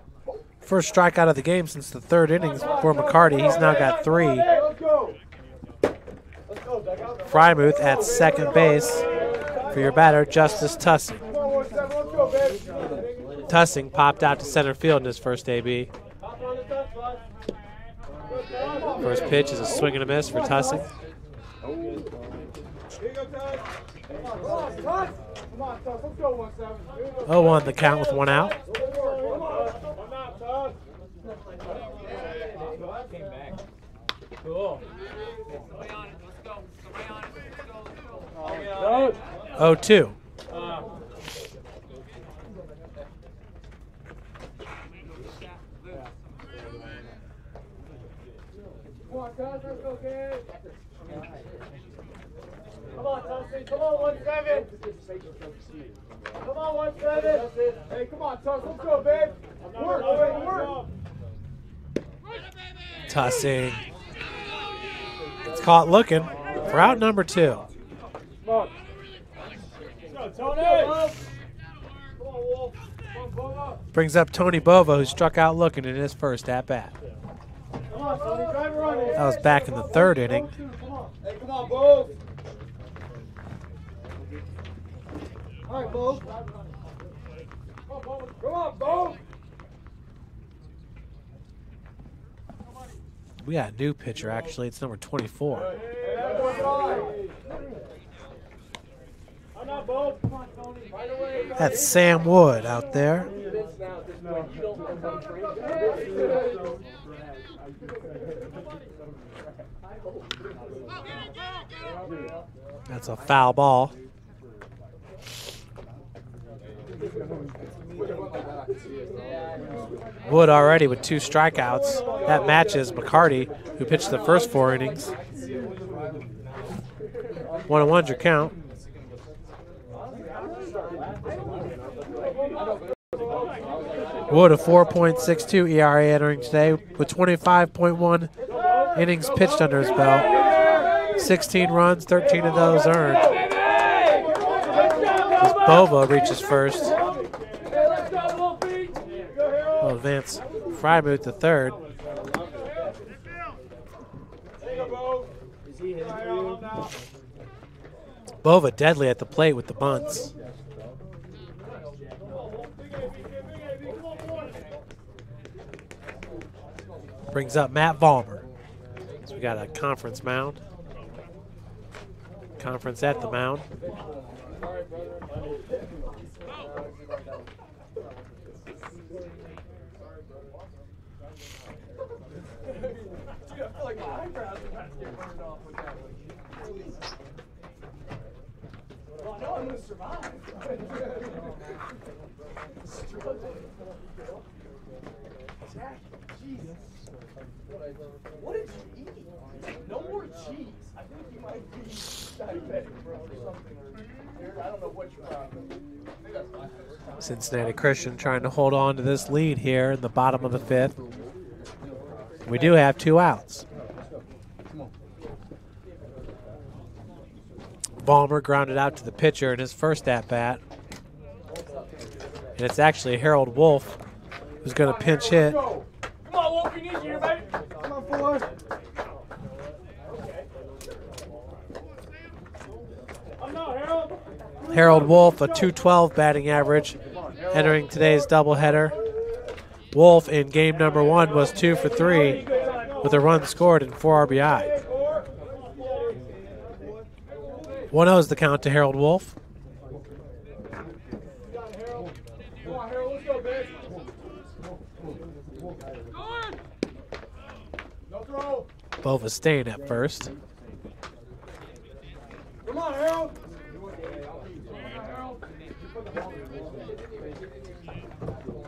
First strikeout of the game since the third innings for McCarty. He's now got 3. Let's go. Frymuth at second base for your batter, Justice Tussing. Tussing popped out to center field in his first AB. First pitch is a swing and a miss for Tussing. 0-1 the count with 1 out. Cool. 0-2. Come on, Tussy. Come on, 1-7. Come on, 1-7. Hey, come on, Tuss. Let's go, babe. Work, work. Tussing. It's caught looking for out number 2. Come on. Let's go, Tony. Come on, Wolf. Come on, Bova. Brings up Tony Bova, who struck out looking in his first at-bat. Come on, Tony. Drive and run it. That was back in the third inning. Come on. Hey, come on, Bo. All right, Bo. Come on, Bo. We got a new pitcher, actually. It's number 24. That's Sam Wood out there. That's a foul ball. Wood already with 2 strikeouts. That matches McCarty, who pitched the first 4 innings. 1-1's your count. Wood a 4.62 ERA entering today with 25.1 innings pitched under his belt. 16 runs, 13 of those earned. As Bova reaches first. Will advance Frymuth to third. Bova deadly at the plate with the bunts. Brings up Matt Vollmer. So we got a conference mound. Conference at the mound. What did you eat? No more cheese. I think you might be diabetic, bro, or something. I don't know what you're on. Cincinnati Christian trying to hold on to this lead here in the bottom of the 5th. We do have 2 outs. Vollmer grounded out to the pitcher in his first at-bat. And it's actually Harold Wolf who's going to pinch hit. Come on, Wolf, you need you, baby. Come on, forward. Harold Wolf, a .212 batting average, entering today's doubleheader. Wolf in game number 1 was 2 for 3 with a run scored and 4 RBI. 1-0 is the count to Harold Wolf. Bova staying at first. Come on, Harold.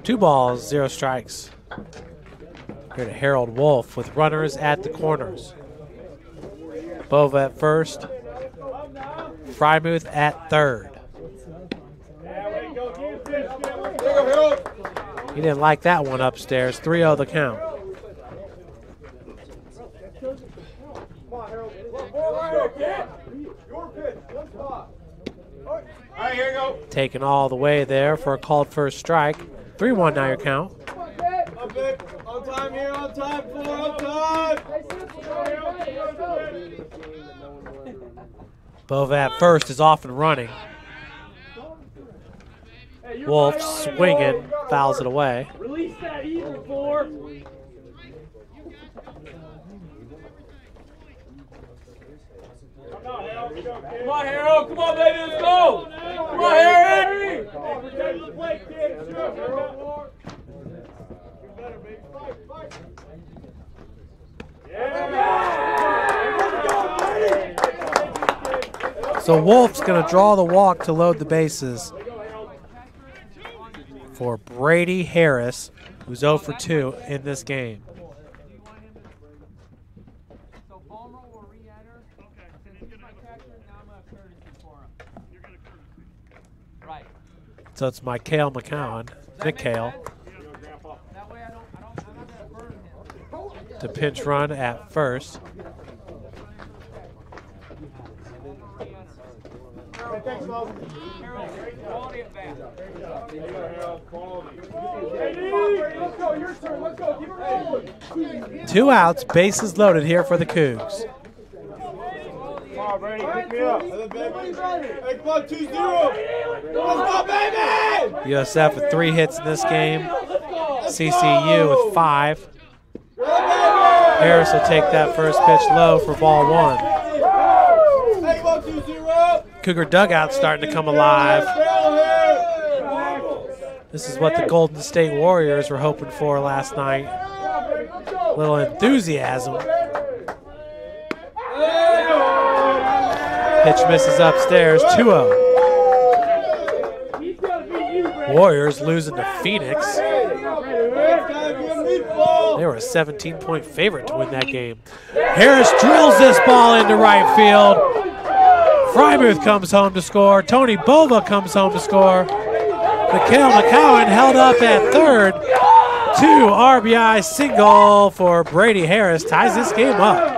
2 balls, 0 strikes. Here to Harold Wolf with runners at the corners. Bova at first. Frymuth at third. He didn't like that one upstairs. 3-0 the count. Taken all the way there for a called first strike. 3-1 now your count. On time here, on time, on time. Bova at first is off and running. Wolf swinging, fouls it away. Release that evil, 4. Come on, Harold. Come on, baby. Let's go. Come on, Harry. Protect the plate, kid. So Wolf's going to draw the walk to load the bases for Brady Harris, who's 0 for 2 in this game. So it's Mikhail McCowan, Mikhail, to pinch run at first. Thanks, Mo. 2 outs, bases loaded here for the Cougs. Come on, Brady, pick me up. Hey, come on, 2-0. Let's go, baby! USF with 3 hits in this game. CCU with 5. Harris will take that first pitch low for ball 1. Cougar dugout starting to come alive. This is what the Golden State Warriors were hoping for last night. A little enthusiasm. Pitch misses upstairs, 2-0. Warriors losing to Phoenix. They were a 17-point favorite to win that game. Harris drills this ball into right field. Frymuth comes home to score. Tony Bova comes home to score. Mikhail McCowan held up at third. 2 RBI single for Brady Harris ties this game up.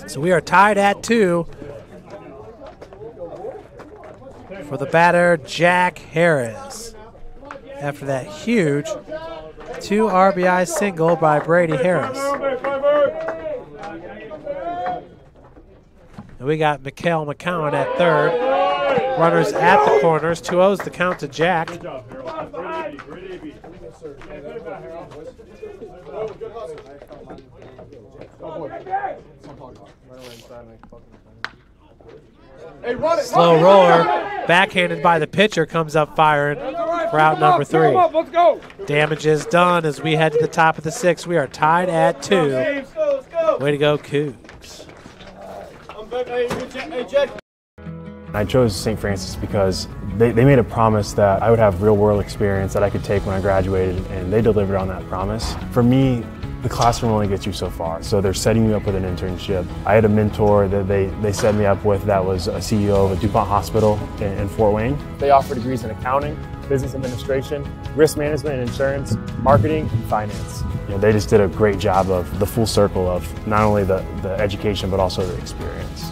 So we are tied at 2 for the batter, Jack Harris. After that huge 2 RBI single by Brady Harris. And we got Mikhail McCowan at third. Runners at the corners. 2-0's the count to Jack. Slow roller, backhanded by the pitcher, comes up firing for out number 3. Damage is done as we head to the top of the 6th. We are tied at 2. Way to go, Cougs. I chose St. Francis because they made a promise that I would have real-world experience that I could take when I graduated, and they delivered on that promise. For me, the classroom only gets you so far, so they're setting you up with an internship. I had a mentor that they set me up with that was a CEO of a DuPont hospital in Fort Wayne. They offer degrees in accounting, business administration, risk management and insurance, marketing, and finance. You know, they just did a great job of the full circle of not only the education but also the experience.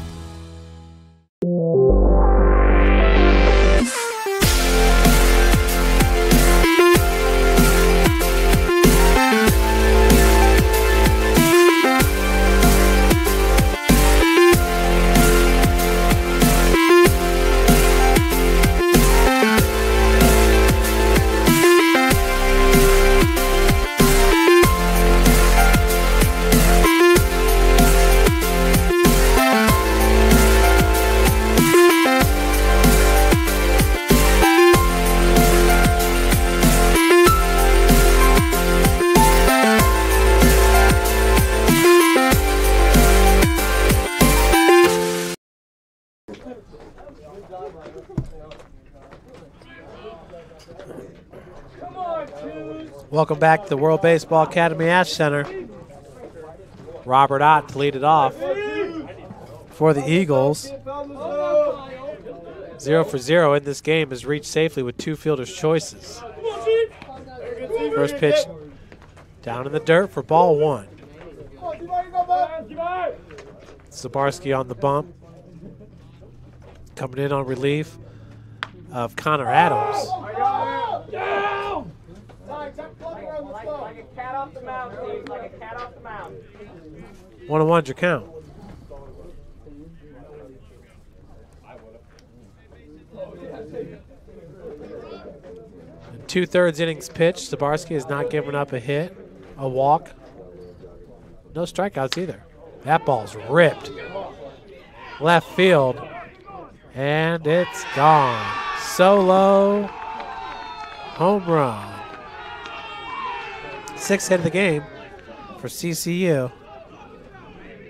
Welcome back to the World Baseball Academy Ash Center. Robert Ott to lead it off for the Eagles. 0 for 0 in this game has reached safely with 2 fielders' choices. First pitch down in the dirt for ball 1. Zabarski on the bump. Coming in on relief of Connor Adams. 1-1's your count. In 2/3 innings pitched, Zabarski has not given up a hit, a walk, no strikeouts either. That ball's ripped. Left field, and it's gone. Solo home run. 6th hit of the game for CCU.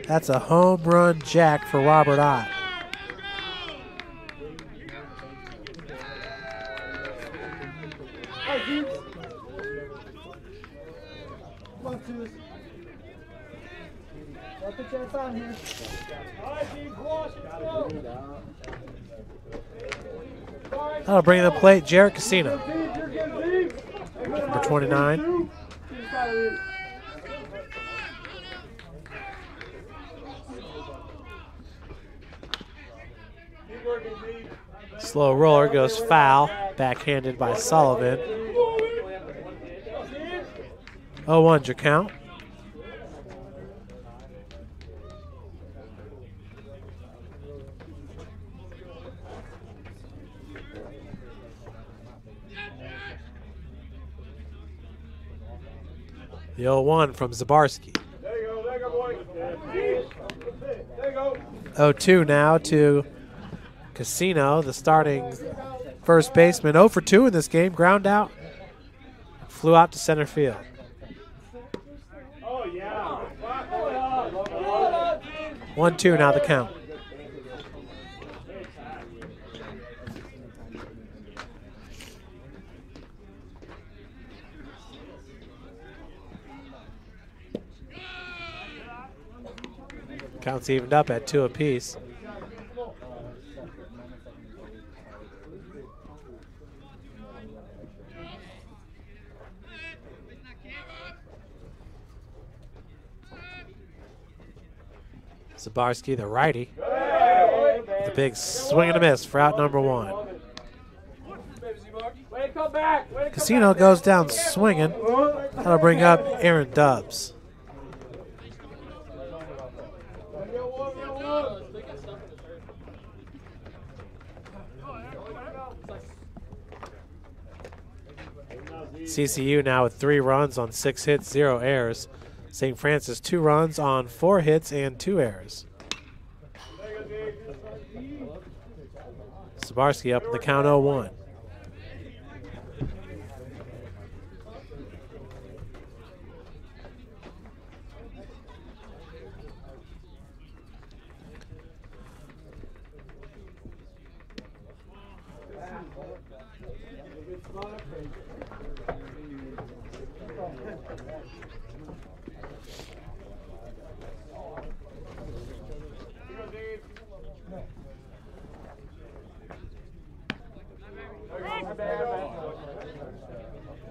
That's a home run jack for Robert Ott. That'll bring the plate Jarrett Casino, number 29. Slow roller goes foul, backhanded by Sullivan. 0-1's your count. The 0-1 from Zabarski. There you go, boy. There you go. 0-2 now to Casino, the starting first baseman. 0 for 2 in this game. Ground out. Flew out to center field. Oh, yeah. 1-2 now the count. Counts evened up at 2 apiece. Zabarski, the righty, with a big swing and a miss for out number 1. Casino goes down swinging. That'll bring up Aaron Dubs. CCU now with 3 runs on 6 hits, 0 errors. St. Francis 2 runs on 4 hits and 2 errors. Zabarski up in the count 0-1.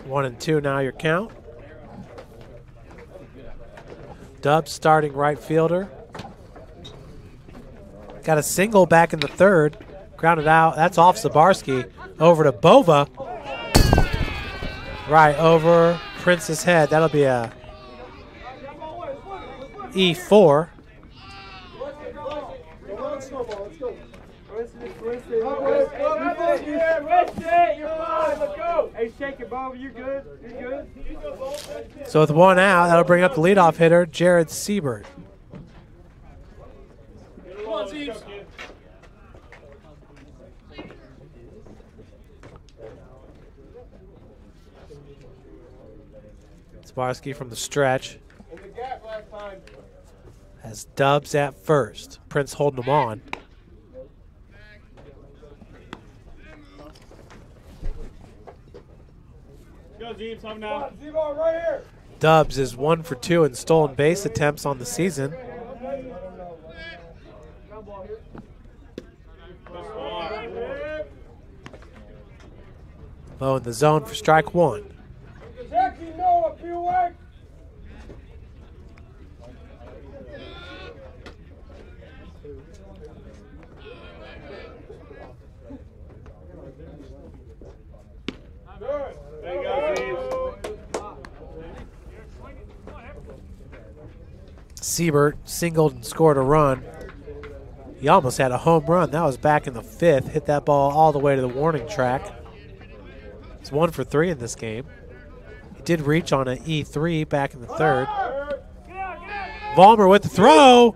One and 2 now your count. Dubs starting right fielder. Got a single back in the 3rd. Grounded out. That's off Zabarski. Over to Bova. Right over Prince's head. That'll be a E4. So with 1 out, that'll bring up the leadoff hitter, Jared Siebert. Zabarski from the stretch. Has Dubs at first. Prince holding him on. Dubs is 1 for 2 in stolen base attempts on the season. Low in the zone for strike 1. Siebert singled and scored a run. He almost had a home run. That was back in the 5th. Hit that ball all the way to the warning track. It's 1 for 3 in this game. He did reach on an E3 back in the 3rd. Vollmer with the throw.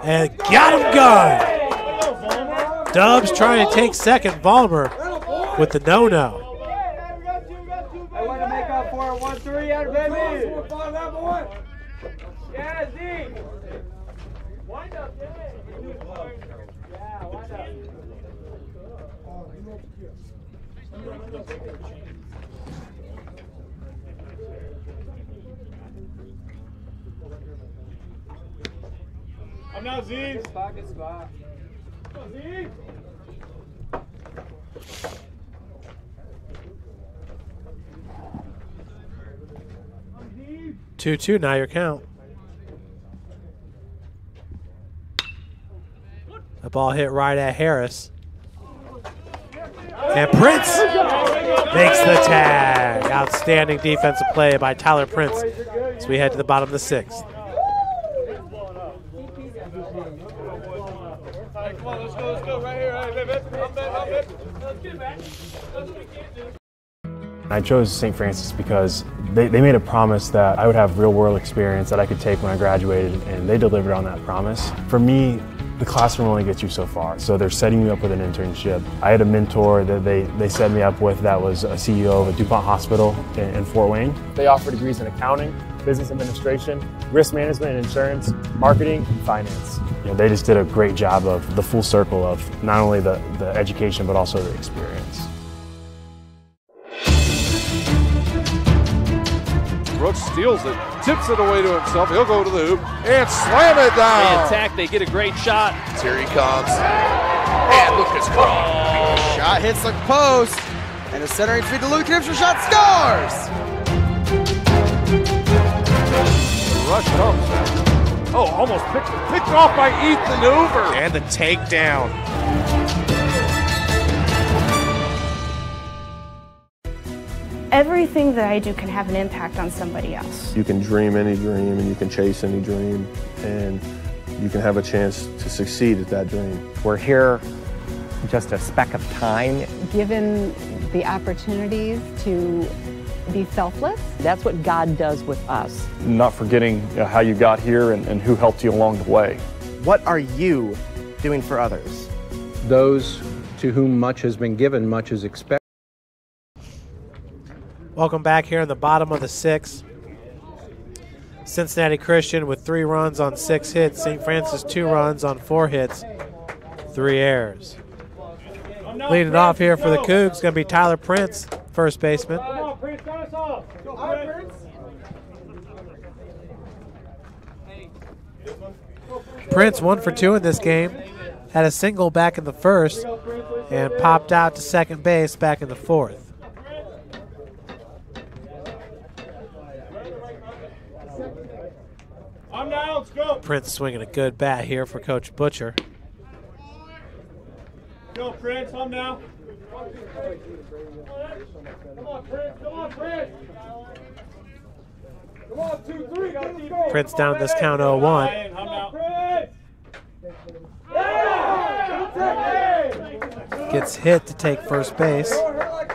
And got him gone. Dubs trying to take second. Vollmer with the no-no. I want to make up for it. 1-3 out of baby. Yeah, Z. Wind up, yeah, wind up. I'm not Z. Pocket spot. Z. 2-2 now your count. The ball hit right at Harris. And Prince makes the tag. Outstanding defensive play by Tyler Prince as we head to the bottom of the 6th. Come on, let's go right here. Let's get back. That's what we can't do. I chose St. Francis because they made a promise that I would have real-world experience that I could take when I graduated, and they delivered on that promise. For me, the classroom only gets you so far, so they're setting you up with an internship. I had a mentor that they set me up with that was a CEO of a DuPont hospital in Fort Wayne. They offer degrees in accounting, business administration, risk management and insurance, marketing, and finance. You know, they just did a great job of the full circle of not only the education but also the experience. Brooks steals it, tips it away to himself. He'll go to the hoop and slam it down. They attack, they get a great shot. Here he comes. And Lucas Cross. Shot hits the post. And the centering feed to Luke Knipscher. Shot scores. The rush comes. Oh, almost picked off by Ethan Hoover. And the takedown. Everything that I do can have an impact on somebody else. You can dream any dream and you can chase any dream and you can have a chance to succeed at that dream. We're here just a speck of time. Given the opportunities to be selfless. That's what God does with us. Not forgetting how you got here and who helped you along the way. What are you doing for others? Those to whom much has been given, much is expected. Welcome back here in the bottom of the sixth. Cincinnati Christian with 3 runs on 6 hits. St. Francis 2 runs on 4 hits, 3 errors. Leading off here for the Cougs is going to be Tyler Prince, first baseman. Prince 1 for 2 in this game. Had a single back in the first and popped out to second base back in the fourth. Prince swinging a good bat here for Coach Butcher. Go, Prince, home now. Come on, Prince, come on, Prince. Come on, 2, 3, go. Prince down in this count 0-1. Gets hit to take first base. There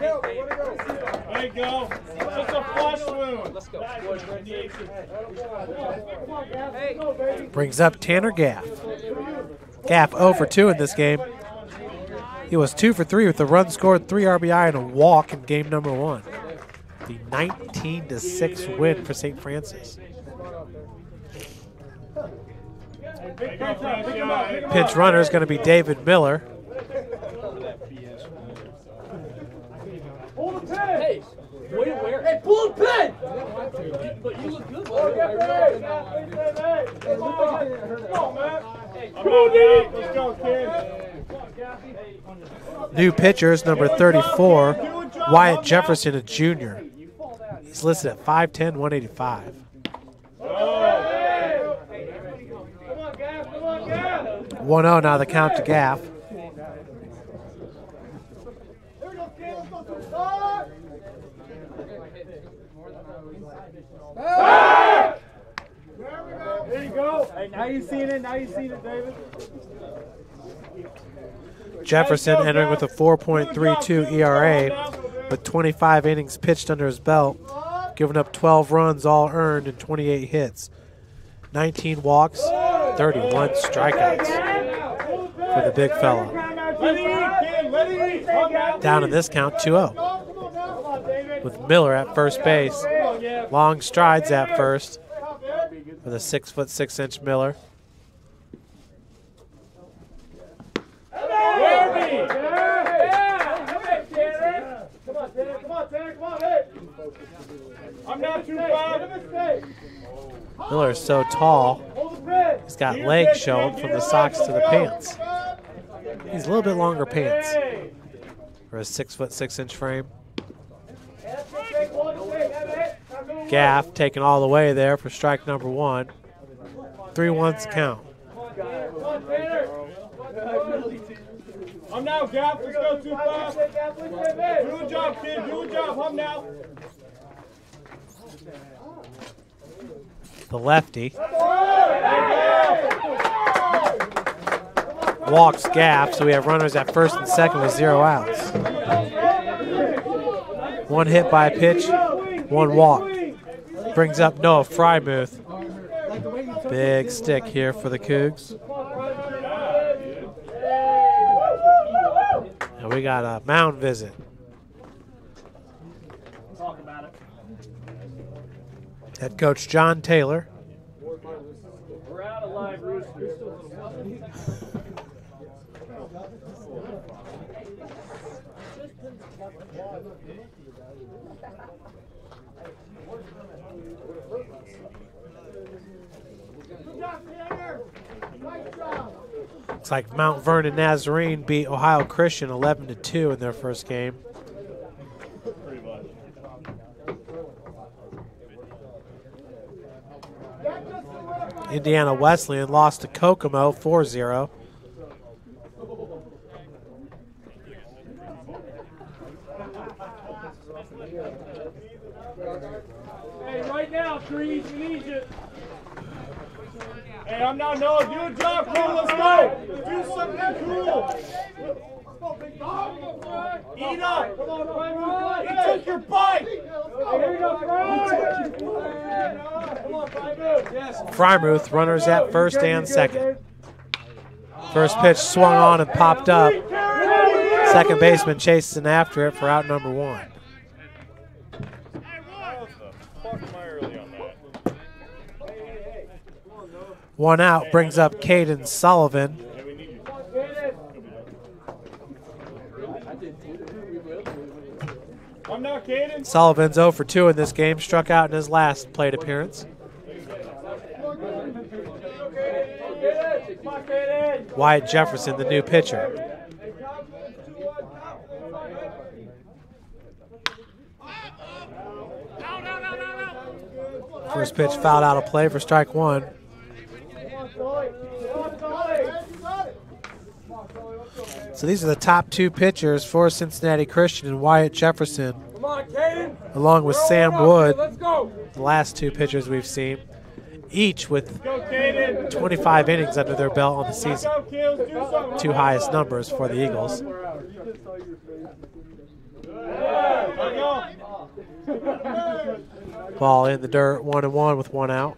you go. Just a flush wound. Let's go. Brings up Tanner Gaff. Gaff 0 for 2 in this game. He was 2 for 3 with a run scored, 3 RBI, and a walk in game number 1. The 19-6 win for St. Francis. Pinch runner is going to be David Miller. Hey, hey, pull the pin! But you look good, boy. Come on, man. Let's go, kid. New pitchers, number 34, Wyatt Jefferson, a junior. He's listed at 5'10", 185. 1-0 now the count to Gaff. There you go. Hey, now you've seen it. Now you've seen it, David. Jefferson entering with a 4.32 ERA with 25 innings pitched under his belt, giving up 12 runs all earned and 28 hits. 19 walks, 31 strikeouts for the big fella. Down in this count, 2-0. With Miller at first base. Long strides at first with a 6'6" Miller. Miller is so tall, he's got legs showing from the socks to the pants. He's a little bit longer pants for a 6'6" frame. Gaff taking all the way there for strike number 1. 3-1's the count. I'm now, Gaff. Let's go too fast. Do a job, kid. Do a job. I'm now. The lefty walks Gaff, so we have runners at first and second with 0 outs. 1 hit by pitch, 1 walk. Brings up Noah Frymuth. Big stick here for the Cougs. And we got a mound visit. Head coach John Taylor. We're out of line, Roosters. Looks like Mount Vernon Nazarene beat Ohio Christian 11-2 in their first game. Indiana Wesleyan lost to Kokomo 4-0. Hey, right now, Trees, we need you. Hey, I'm not Noah. Do a job, cool. Let's go. Do something cool. Eat up. Come on, he took your bite. Frymuth, runners at first and second. First pitch swung on and popped up. Second baseman chases in after it for out number 1. One out brings up Caden Sullivan. Sullivan's 0 for 2 in this game, struck out in his last plate appearance. Wyatt Jefferson, the new pitcher. First pitch fouled out of play for strike 1. So these are the top 2 pitchers for Cincinnati Christian and Wyatt Jefferson, along with Sam Wood, the last 2 pitchers we've seen, each with 25 innings under their belt on the season. 2 highest numbers for the Eagles. Ball in the dirt, 1-1 with 1 out.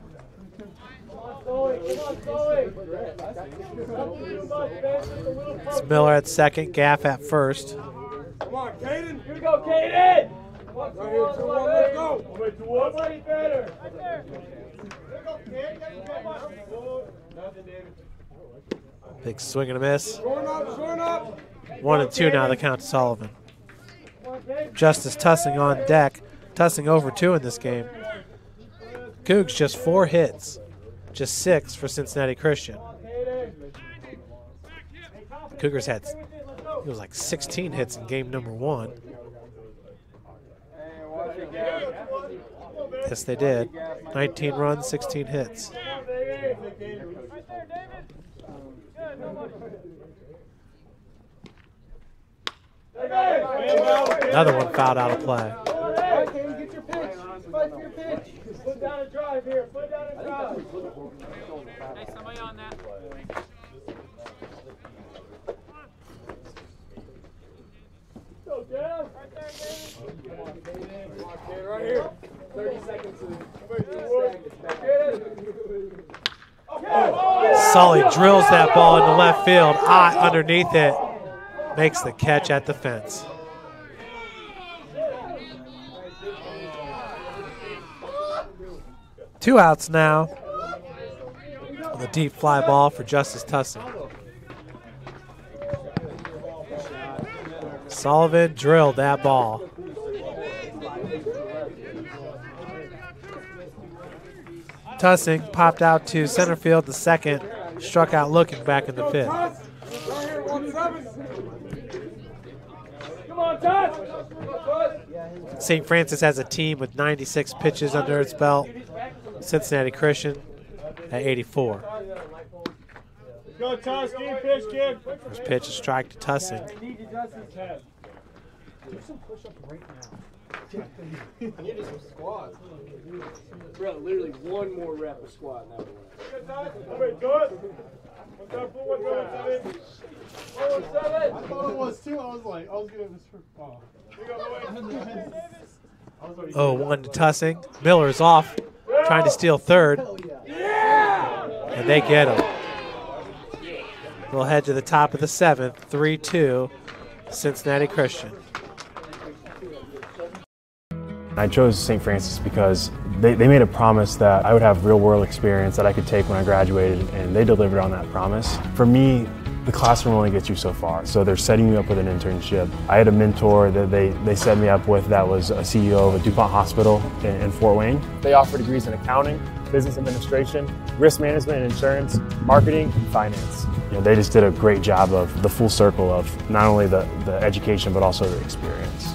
It's Miller at second, Gaff at first. Come on, Caden. Here we go, Caden. Right here, 2-1, let's go. Wait, 2-1. Somebody better. Big swing and a miss. Shorten up. 1-2 now, the count to Sullivan. Justice Tussing on deck. Tussing over 2 in this game. Cougs just 4 hits. Just 6 for Cincinnati Christian. Cougars had, it was like 16 hits in game number 1. Yes, they did. 19 runs, 16 hits. Another one fouled out of play. Get your pitch. Fight for your pitch. Put down a drive here. Put down a drive. Hey, somebody on that. Go down. Right there, David. Come on, David. Come on, David. Right here. 30 seconds. Sully drills that ball into left field. Underneath it. Makes the catch at the fence. Two outs now. On the deep fly ball for Justice Tussing. Sullivan drilled that ball. Tussing popped out to center field, the second, struck out looking back in the fifth. St. Francis has a team with 96 pitches under its belt. Cincinnati Christian at 84. Go, Tuss, deep pitch, kid. First pitch, a strike to Tussing. Do some push-ups right now. I need some squats. Bro, literally one more rep of squat now. Good, Tuss. Good. What's up, what's up? thought it was too. I was like, I was gonna miss her. Oh. 0-1 to Tussing. Miller's off, trying to steal third. And they get him. We'll head to the top of the 7th, 3-2, Cincinnati Christian. I chose St. Francis because they made a promise that I would have real-world experience that I could take when I graduated, and they delivered on that promise. For me, the classroom only gets you so far, so they're setting you up with an internship. I had a mentor that they set me up with that was a CEO of a DuPont hospital in Fort Wayne. They offer degrees in accounting, business administration, risk management and insurance, marketing, and finance. You know, they just did a great job of the full circle of not only the education but also the experience.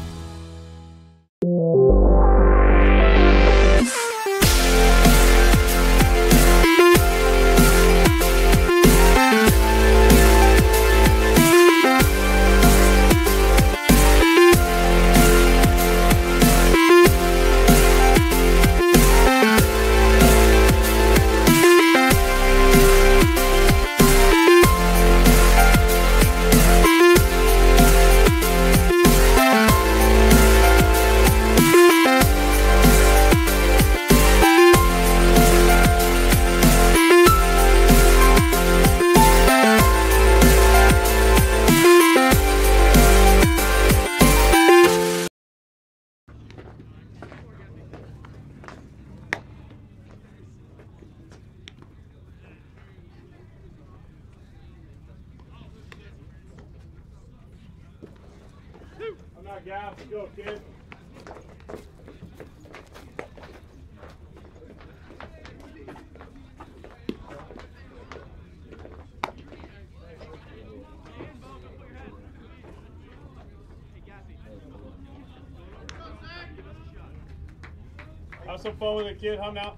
Let's go, kid. Have some fun with it, kid. Hum now.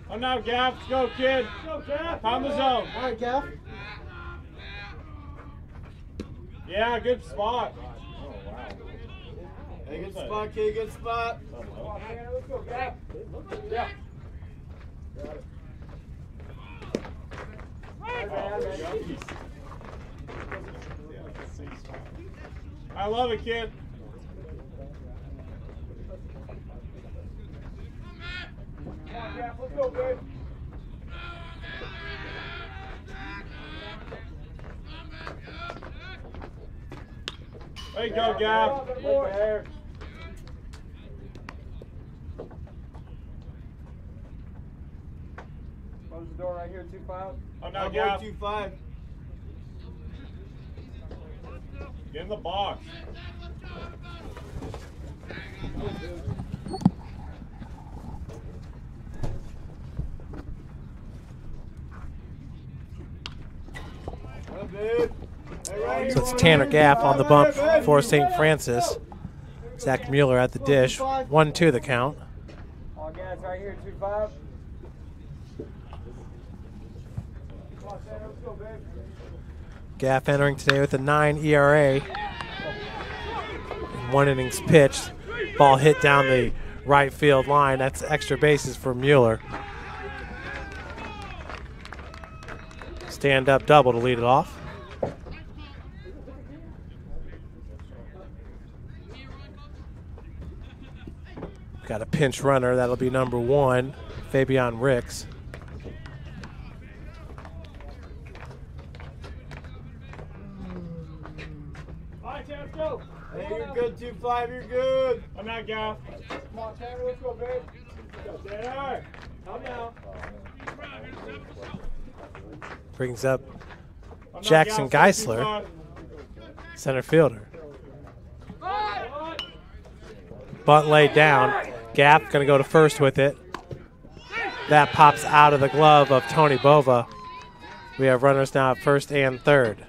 Come now, Gaff. Let's go, kid. Go, Gaff. Pound the zone. All right, Gaff. Yeah, good spot. Oh, wow. Hey, good spot, kid. Good spot. Let's go, Gaff. Yeah. Got it. I love it, kid. Come on, Gaff. Let's go, babe. There you go, Gaff. Right close the door right here, 2-5. Oh, no, Gaff. 2-5. Get in the box. So it's Tanner Gaff on the bump for St. Francis. Zach Mueller at the dish. 1-2 the count. All guys right here, 2-5. Gaff entering today with a 9 ERA. In 1 innings pitched. Ball hit down the right field line. That's extra bases for Mueller. Stand up double to lead it off. Got a pinch runner. That'll be number 1, Fabian Ricks. Hey, you're good, 2-5, you're good. I'm out, Gaff. Come on, Tanner, let's go, babe. Let's go, Tanner. Come now. Brings up Jackson Geisler, center fielder. Bunt laid down. Gaff going to go to first with it. That pops out of the glove of Tony Bova. We have runners now at first and third.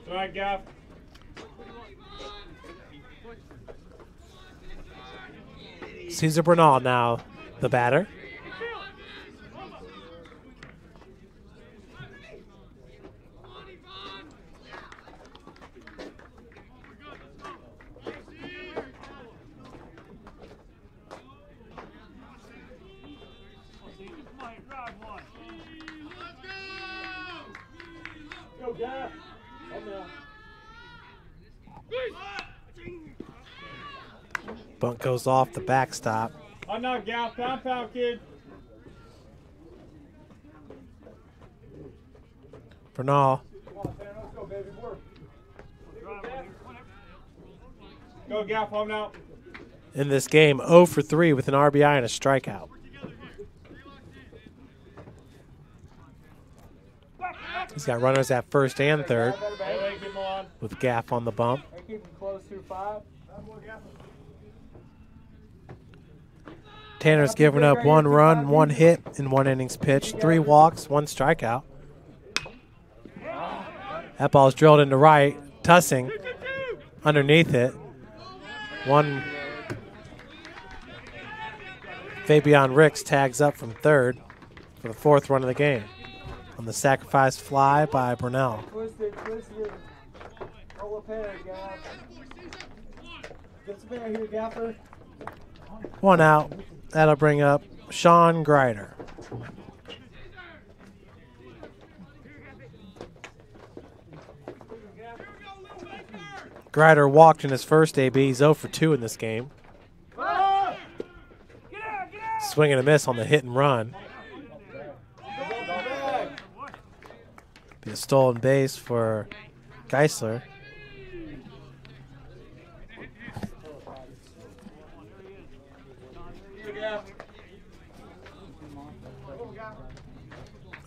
All right, Gaff. Cesar Bernal now the batter. Bunt goes off the backstop. I'm not gal, pound, kid. Bernal. Go, Gaff, home out. In this game, 0 for 3 with an RBI and a strikeout. He's got runners at first and third with Gaff on the bump. Tanner's given up 1 run, 1 hit in 1 innings pitched, 3 walks, 1 strikeout. That ball's drilled into right. Tussing underneath it. One. Fabian Ricks tags up from third for the 4th run of the game on the sacrifice fly by Burnell. One out. That'll bring up Sean Grider. Grider walked in his first AB. He's 0 for 2 in this game. Swing and a miss on the hit and run. Be a stolen base for Geisler.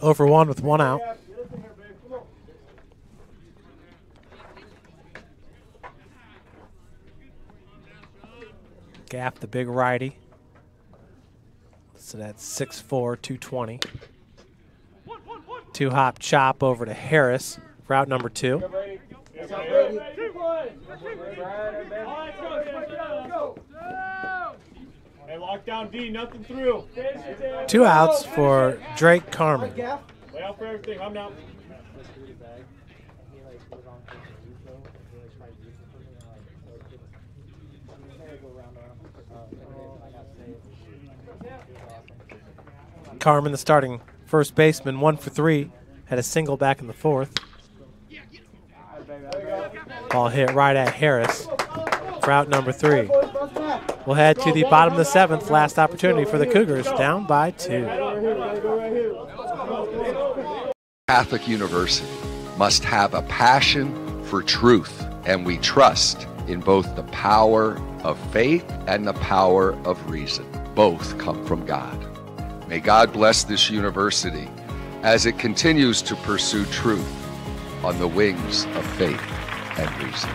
Over 1 with 1 out. Gaff, the big righty. So that's 6'4", 220. 2-hop chop over to Harris for out number 2. Hey, lock down D, nothing through. 2 outs for Drake Carmen. Lay out for everything, I'm down. Carmen, the starting first baseman, 1 for 3. Had a single back in the 4th. Ball hit right at Harris for out number 3. We'll head to the bottom of the 7th. Last opportunity for the Cougars, down by 2. Catholic University must have a passion for truth, and we trust in both the power of faith and the power of reason. Both come from God. May God bless this university as it continues to pursue truth on the wings of faith and reason.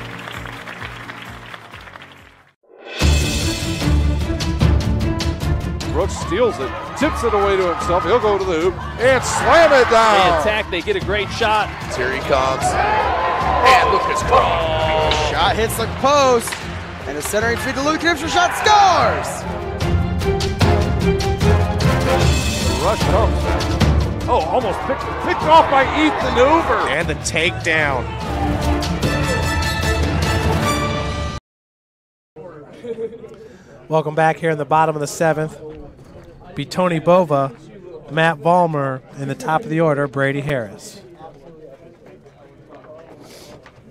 Brooks steals it, tips it away to himself. He'll go to the hoop and slam it down. They attack, they get a great shot. Here he comes. And Lucas Cross. Shot hits the post. And the centering feed to Luke Knipster. Shot scores. The rush comes. Oh, almost picked off by Ethan Hoover. And the takedown. Welcome back here in the bottom of the 7th. Be Tony Bova, Matt Vollmer in the top of the order, Brady Harris.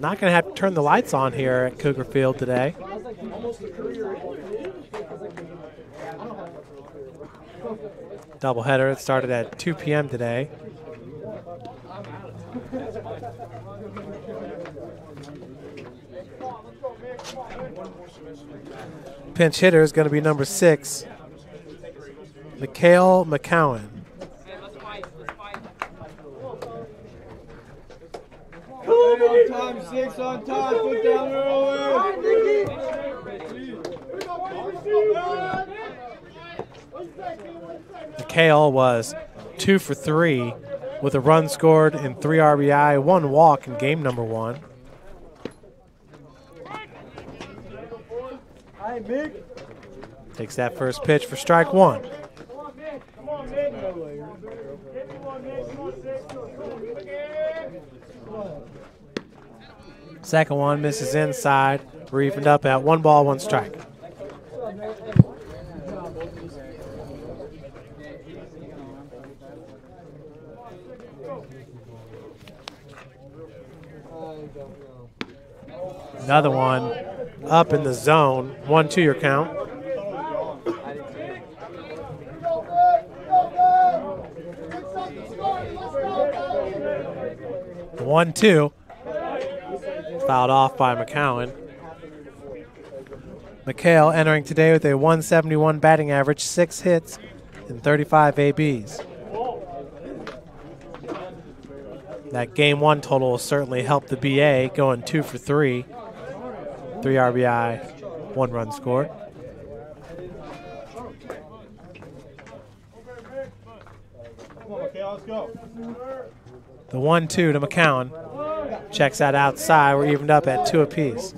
Not going to have to turn the lights on here at Cougar Field today. Doubleheader. It started at 2 p.m. today. Pinch hitter is going to be number 6, Mikhail McCowan. On time, 6 on time, put down early. Mikhail was 2 for 3 with a run scored and 3 RBI, 1 walk in game number 1. Hi, Mick. Takes that first pitch for strike 1. Second one misses inside. We're evened up at 1 ball, 1 strike. Another one up in the zone. 1-2 your count. The 1-2. Fouled off by McCowan. McHale entering today with a 171 batting average, 6 hits, and 35 ABs. That game 1 total will certainly help the BA, going 2 for 3. 3 RBI, 1 run scored. The 1-2 to McCowan. Checks that outside. We're evened up at 2 apiece.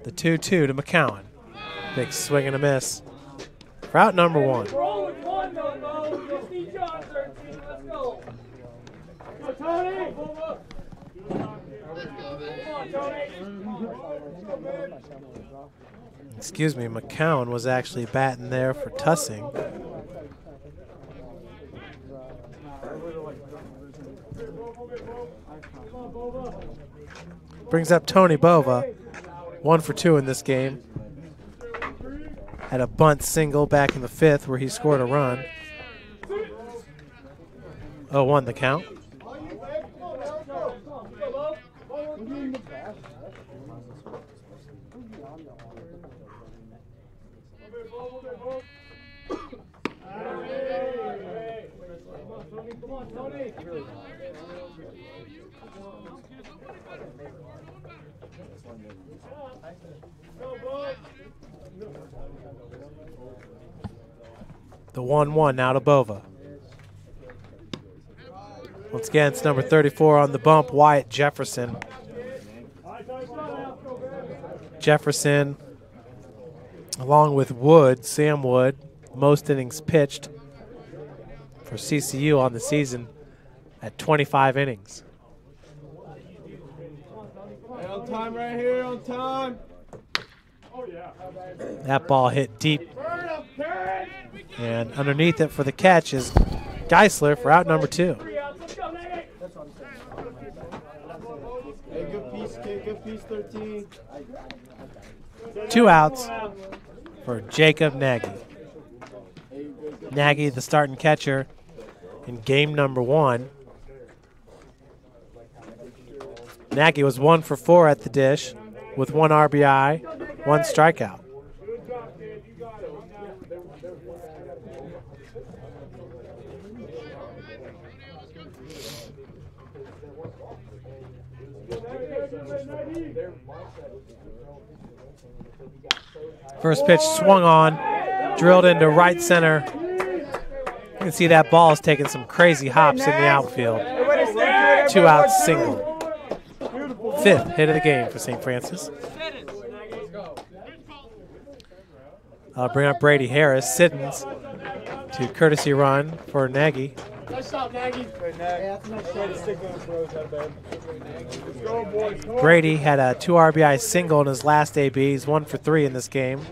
The 2-2 to McCowan. Big swing and a miss. Route number 1. Excuse me, McCowan was actually batting there for Tussing. Brings up Tony Bova. 1 for 2 in this game. Had a bunt single back in the 5th where he scored a run. 0-1 the count. The 1-1 now to Bova. Once again, it's number 34 on the bump, Wyatt Jefferson. Jefferson, along with Wood, Sam Wood, most innings pitched for CCU on the season at 25 innings. On time right here, on time. That ball hit deep. And underneath it for the catch is Geisler for out number 2. Hey, good piece, kid. Good piece, 13. 2 outs for Jacob Nagy. Nagy, the starting catcher in game number 1. Nagy was 1 for 4 at the dish with 1 RBI, 1 strikeout. First pitch swung on, drilled into right center. You can see that ball is taking some crazy hops in the outfield. 2 outs single. 5th hit of the game for St. Francis. I'll bring up Brady Harris. Siddons to courtesy run for Nagy. Brady had a 2 RBI single in his last AB. He's 1 for 3 in this game.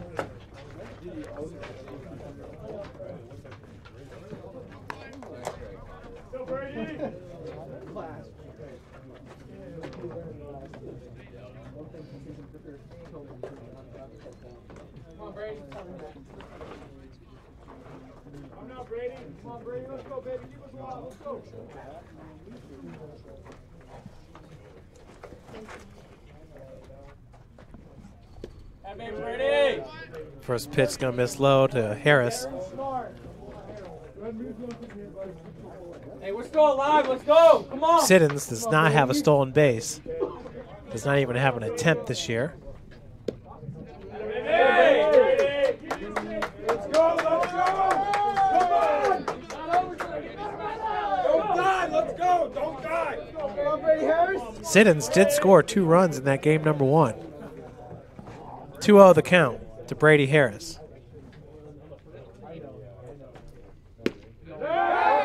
First pitch gonna miss low to Harris. Hey, we're still alive. Let's go. Come on. Siddons does not have a stolen base. Does not even have an attempt this year. Hey. Let's go. Let's go. Come on. Don't die. Let's go. Don't die. Come on, Brady Harris. Siddons did score 2 runs in that game number 1. 2-0 the count. to Brady Harris.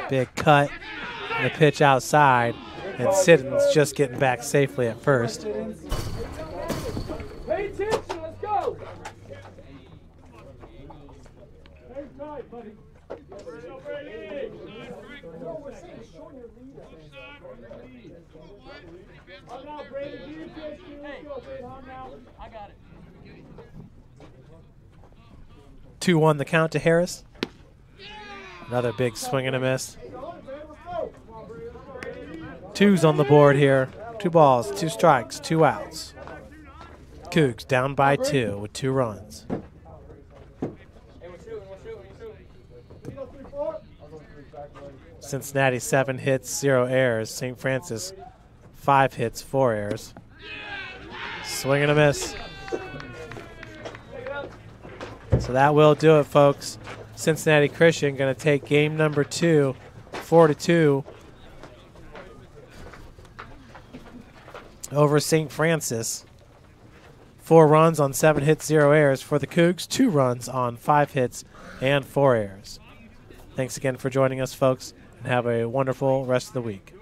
Big cut, and the pitch outside, and Siddons just getting back safely at first. Pay attention, let's go. Hang tight, buddy. I got it. 2-1 the count to Harris. Another big swing and a miss. 2's on the board here. 2 balls, 2 strikes, 2 outs. Cougs down by 2 with 2 runs. Cincinnati 7 hits, 0 errors. St. Francis 5 hits, 4 errors. Swing and a miss. So that will do it, folks. Cincinnati Christian going to take game number 2, 4-2 over St. Francis. 4 runs on 7 hits, 0 errors for the Cougs. 2 runs on 5 hits and 4 errors. Thanks again for joining us, folks, and have a wonderful rest of the week.